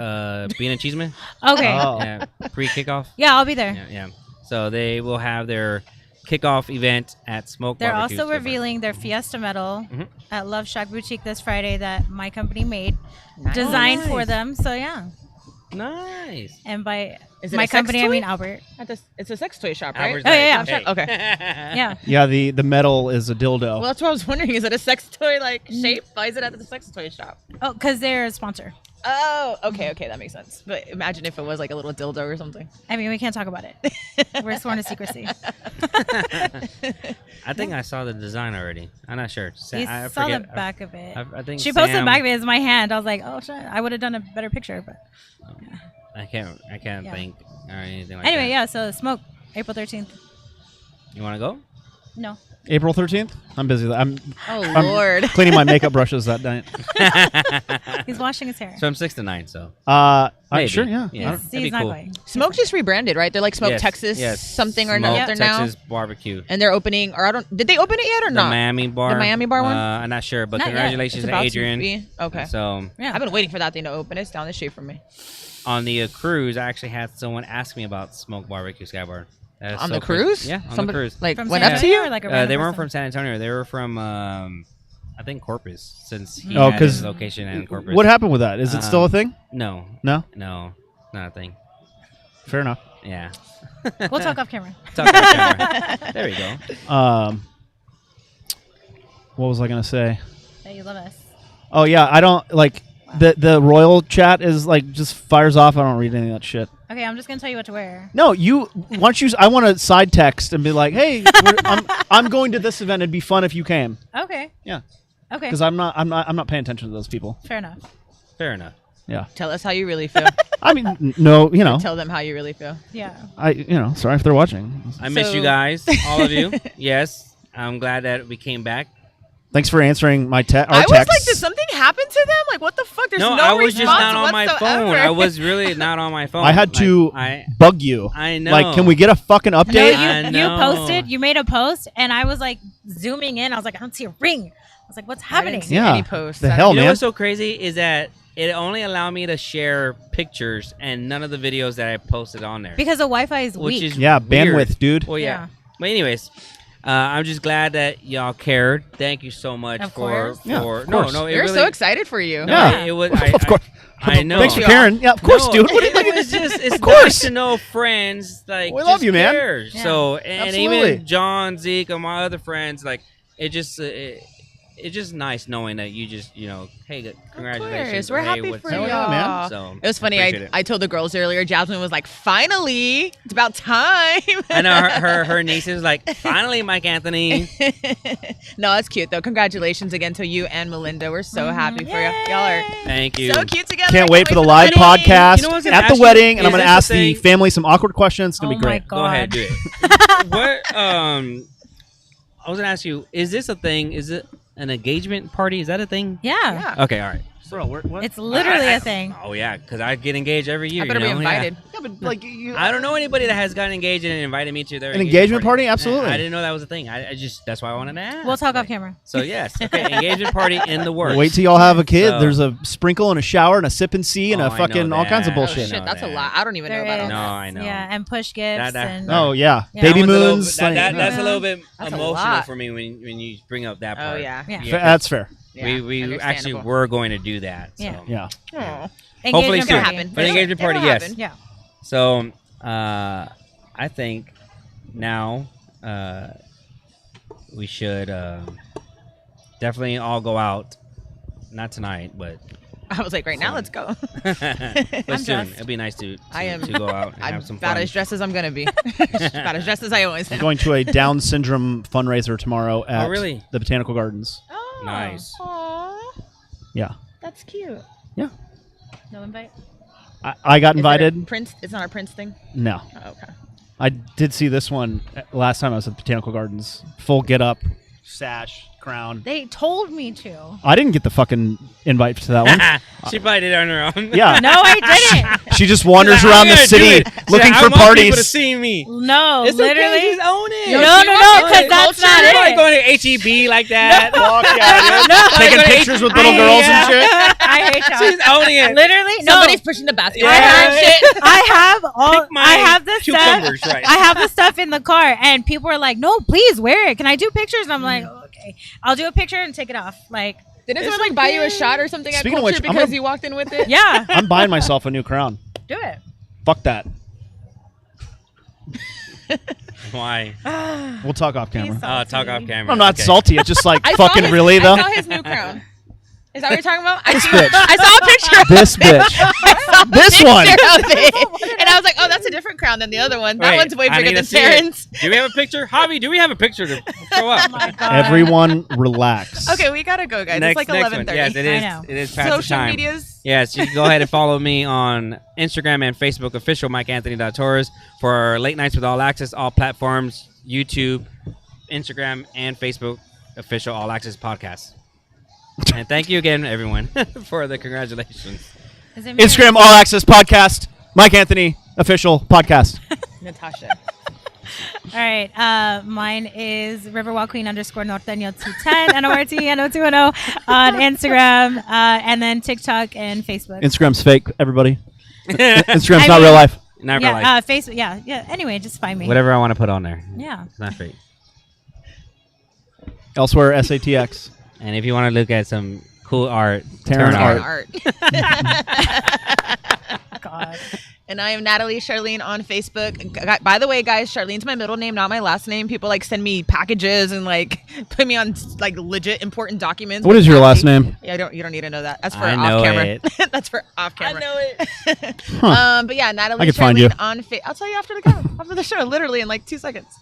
Bean and Cheeseman. Okay. Oh. Yeah, pre-kickoff. Yeah, I'll be there. Yeah. So they will have their kickoff event at Smoke They're Barbecue. also Sky Bar. revealing their Fiesta medal Mhm. at Love Shack Boutique this Friday that my company made, Nice. designed nice. for them. So yeah, Nice. and by Is it my a sex company, I toy? mean Albert. It's a sex toy shop, right? Albert's Oh, yeah, like, yeah. hey. Okay. Yeah. Yeah, the metal is a dildo. Well, that's what I was wondering. Is it a sex toy shape? Why is it at the sex toy shop? Oh, because they're a sponsor. Oh, okay, that makes sense. But imagine if it was like a little dildo or something. I mean, we can't talk about it. We're sworn to secrecy. I think I saw the design already. I'm not sure. You I saw the forget. back of it. I think She posted the Sam- back of it as my hand. I was like, oh shit, I would have done a better picture. But I can't Yeah. think or anything like anyway, that. yeah. So Smoke, April 13th. You want to go? No. April 13th. I'm busy. I'm Oh, Lord. cleaning my makeup brushes that night. He's washing his hair. From 6 to 9, so. I'm Maybe. sure. Yeah. Yeah. He's That'd be not cool. going. Smoke just rebranded, right? They're like Smoke Yes, Texas yes. something or Smoke another now. Texas Barbecue. And they're opening, or did they open it yet or The not? Miami bar. The Miami bar one? I'm not sure, but Not yet. congratulations It's to about Adrian. to be. Okay. So Yeah. I've been waiting for that thing to open. It's down the street from me. on the cruise, I actually had someone ask me about Smoke Barbecue Sky Bar. That is On so the crazy. cruise? Yeah, on Somebody, the cruise. Like, From went San up to Antonio you? or like a random They weren't person? from San Antonio. They were from, I think, Corpus, since he Oh, had 'cause his location in Corpus. What happened with that? Is it still a thing? No, No. no, not a thing. Fair enough. Yeah. We'll talk off camera. Talk about camera. There we go. What was I gonna say? That you love us. Oh yeah, I don't like the royal chat is like just fires off. I don't read any of that shit. Okay, I'm just gonna tell you what to wear. No, once you. I want to side text and be like, "Hey, I'm going to this event. It'd be fun if you came." Okay. Yeah. Okay. Because I'm not paying attention to those people. Fair enough. Fair enough. Yeah. Tell us how you really feel. I mean, no, you know. Tell them how you really feel. Yeah. Sorry if they're watching. I miss you guys, all of you. Yes, I'm glad that we came back. Thanks for answering my I text. was like, did something happen to them? Like, what the fuck? There's no I was just response not on my whatsoever. phone. I was really not on my phone. I had to bug you. I know. Like, can we get a fucking No, update? I you know. posted. You made a post, and I was like zooming in. I was like, I don't see a ring. I was like, what's happening? see Yeah. any posts. The I hell, don't You know man. what's so crazy is that it only allowed me to share pictures and none of the videos that I posted on there. Because the Wi-Fi is Which weak. is Yeah, weird. bandwidth, dude. Well, Yeah. But anyways, I'm just glad that y'all cared. Thank you so much Of for course. Yeah, for of no course. no. It We're really, so excited for you. No, Yeah. it was. Of course. I know. Thanks for caring. Yeah, of course, No, dude. What do you it was just it's Of course. nice to know friends like We love just you, man. care. Yeah. So and Absolutely. even John, Zeke, and my other friends, like it just it's just nice knowing that you just hey, congratulations. We're or, hey, happy what's for Hell you. yeah, man. So It was funny. appreciate it. I told the girls earlier. Jasmine was like, "Finally, it's about time." I know her niece is like, finally, Mike Anthony. No, it's cute though. Congratulations again to you and Melinda. We're so happy for you. Y'all are Thank you. so cute together. Can't wait for the the live wedding. podcast You know what I was gonna at ask the you? wedding, and I'm Is going to this a ask the thing? family some awkward questions. It's going to Oh be my great. God. Go ahead, do it. What? I was gonna ask you. Is this a thing? Is it an engagement party? Is that a thing? Yeah. Yeah. Okay, all right. Bro, what? It's literally a thing. Oh yeah, because I get engaged every year. I better you be know? invited. Yeah, but like you, I don't know anybody that has gotten engaged and invited me to their An engagement party? Yeah, Absolutely. I didn't know that was a thing. I just that's why I wanted to ask. We'll talk off camera. So yes, okay, engagement party in the works. wait till y'all have a kid. So- There's a sprinkle and a shower and a sip and see and Oh, a I know fucking all kinds of that. Oh bullshit. I shit, know that's a that. lot. I don't even know There about all is. No, that. I know. Yeah, and push gifts That- and Oh yeah, Yeah. That baby one's a little moons. bit- that- like- that's a little bit That's a emotional lot. for me when you bring up that Oh part. yeah. Yeah. That's fair. Yeah, we actually understandable. were going to do that. So. Yeah. Yeah. Aw. Hopefully engagement soon. party. happen. But engagement party, It'll yes. happen. Yeah. So I think now we should definitely all go out. Not tonight, but I was like, right now, let's go. but soon. dressed. It'd be nice to I am- to go out and I'm have some about fun. as dressed as I'm gonna be. About as dressed as I always I'm am. going to a Down syndrome fundraiser tomorrow at really? the Botanical Gardens. Oh, Nice. Aw, Yeah. that's cute. No invite. I got Is it a invited. Prince. It's not a Prince thing. No. Oh, okay. I did see this one last time I was at the Botanical Gardens. Full get up, sash, crown. They told me to. I didn't get the fucking invite to that one. She probably did it on her own. Yeah. No, I didn't. She just wanders She's like, around "I'm the gonna do city it." She's looking like, for I want people to parties. see me. No, It's literally. okay, just own it. No, Yo, no, she no, wants because to that's culture. not You're probably it. going to HEB like that. Fuck yeah, dude. No, Taking I- pictures with little I- girls yeah. and shit. I hate y'all. She's owning it. Literally, no. Somebody's pushing the basketball. Yeah. and shit. I have all. Pick my I have the stuff. cucumbers, right. I have the stuff in the car, and people are like, "No, please wear it. Can I do pictures?" And I'm like, "Okay, I'll do a picture and take it off." Like, Didn't someone like buy you a shot or something Speaking at of which, Culture I'm because gonna- you walked in with it? yeah, I'm buying myself a new crown. do it. Fuck that. Why? We'll talk off camera. He's Oh, talk off camera. I'm not Okay. salty. It's just like I saw fucking his- really I though. saw his new crown. Is that what you're talking about? This bitch. I saw a picture. Of This bitch. This one. picture of it. And I was like, oh, that's a different crown than the other one. That Wait, one's way I bigger need than to see it. Terren's. Do we have a picture? Javi, do we have a picture to show up? Oh my god. Everyone relax. Okay, we gotta go, guys. Next, it's like next one. 11:30. Yes, it is. I know. It is past the Social time. medias. Yes, you can go ahead and follow me on Instagram and Facebook, official MikeAnthony.Torres, for late nights with All Access, all platforms, YouTube, Instagram, and Facebook, official All Access podcast. And thank you again, everyone, for the congratulations. Is it me? Instagram All Access Podcast. Mike Anthony official podcast. Natasha. All right. Mine is Riverwalk_Queen _Norteño 210 NORTNO210 on Instagram, and then TikTok and Facebook. Instagram's fake, everybody. Instagram's I not mean- real life. Never yeah, like Facebook. Yeah. Anyway, just find me. whatever I want to put on there. Yeah. It's not fake. Elsewhere, SATX. And if you want to look at some cool art, Terrin Terrin art. Art. God. And And I am Natalie Charlene on Facebook. By the way, guys, Charlene's my middle name, not my last name. People like send me packages and like put me on like legit important documents. What is your last name? Yeah, you don't need to know that. That's for I off know camera. it. That's for off camera. I know it. But yeah, Natalie I can find you. Charlene on Facebook. I'll tell you after the show, literally in like 2 seconds.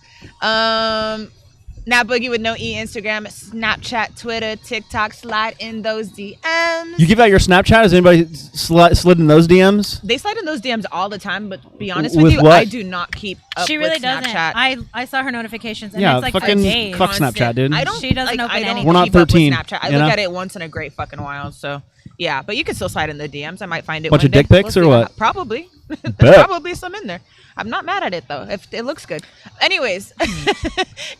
Nat Boogie with no E, Instagram, Snapchat, Twitter, TikTok. Slide in those DMs. You give out your Snapchat? Has anybody slid in those DMs? They slide in those DMs all the time, but to be honest With with you, what? I do not keep up She really with doesn't. Snapchat. I saw her notifications, and Yeah, it's like for fucking days. fuck Snapchat, dude. I don't. She doesn't open I don't anything. We're not keep up with 13, Snapchat. I you look know? at it once in a great fucking while. So yeah, but you can still slide in the DMs. I might find it. Bunch one of day. dick pics or see what? Probably. There's Bet. probably some in there. I'm not mad at it though. If it looks good. Anyways,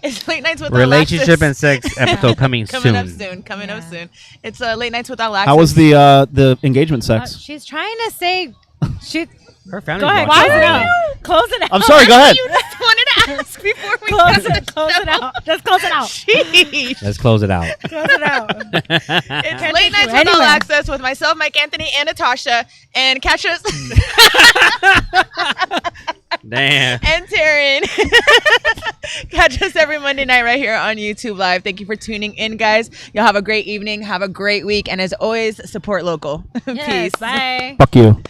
it's late nights with Relationship Alexis. and sex episode coming Coming up soon. soon. Coming up Yeah. soon. It's late nights with Alexis. How was the engagement sex? She's trying to say. She. Her family. Go ahead. watched Close it. it out. Close it out. I'm sorry. Go ahead. You just wanted to ask before we Close it out. Just close it out. Sheesh. Let's close it out. Close it out. It's late nights with Anyway. All Access with myself, MikeAnthony, and Natasha, and catch us Damn. and Terrin. Catch us every Monday night right here on YouTube Live. Thank you for tuning in, guys. Y'all have a great evening. Have a great week, and as always, support local. Yes, Peace. bye. Fuck you.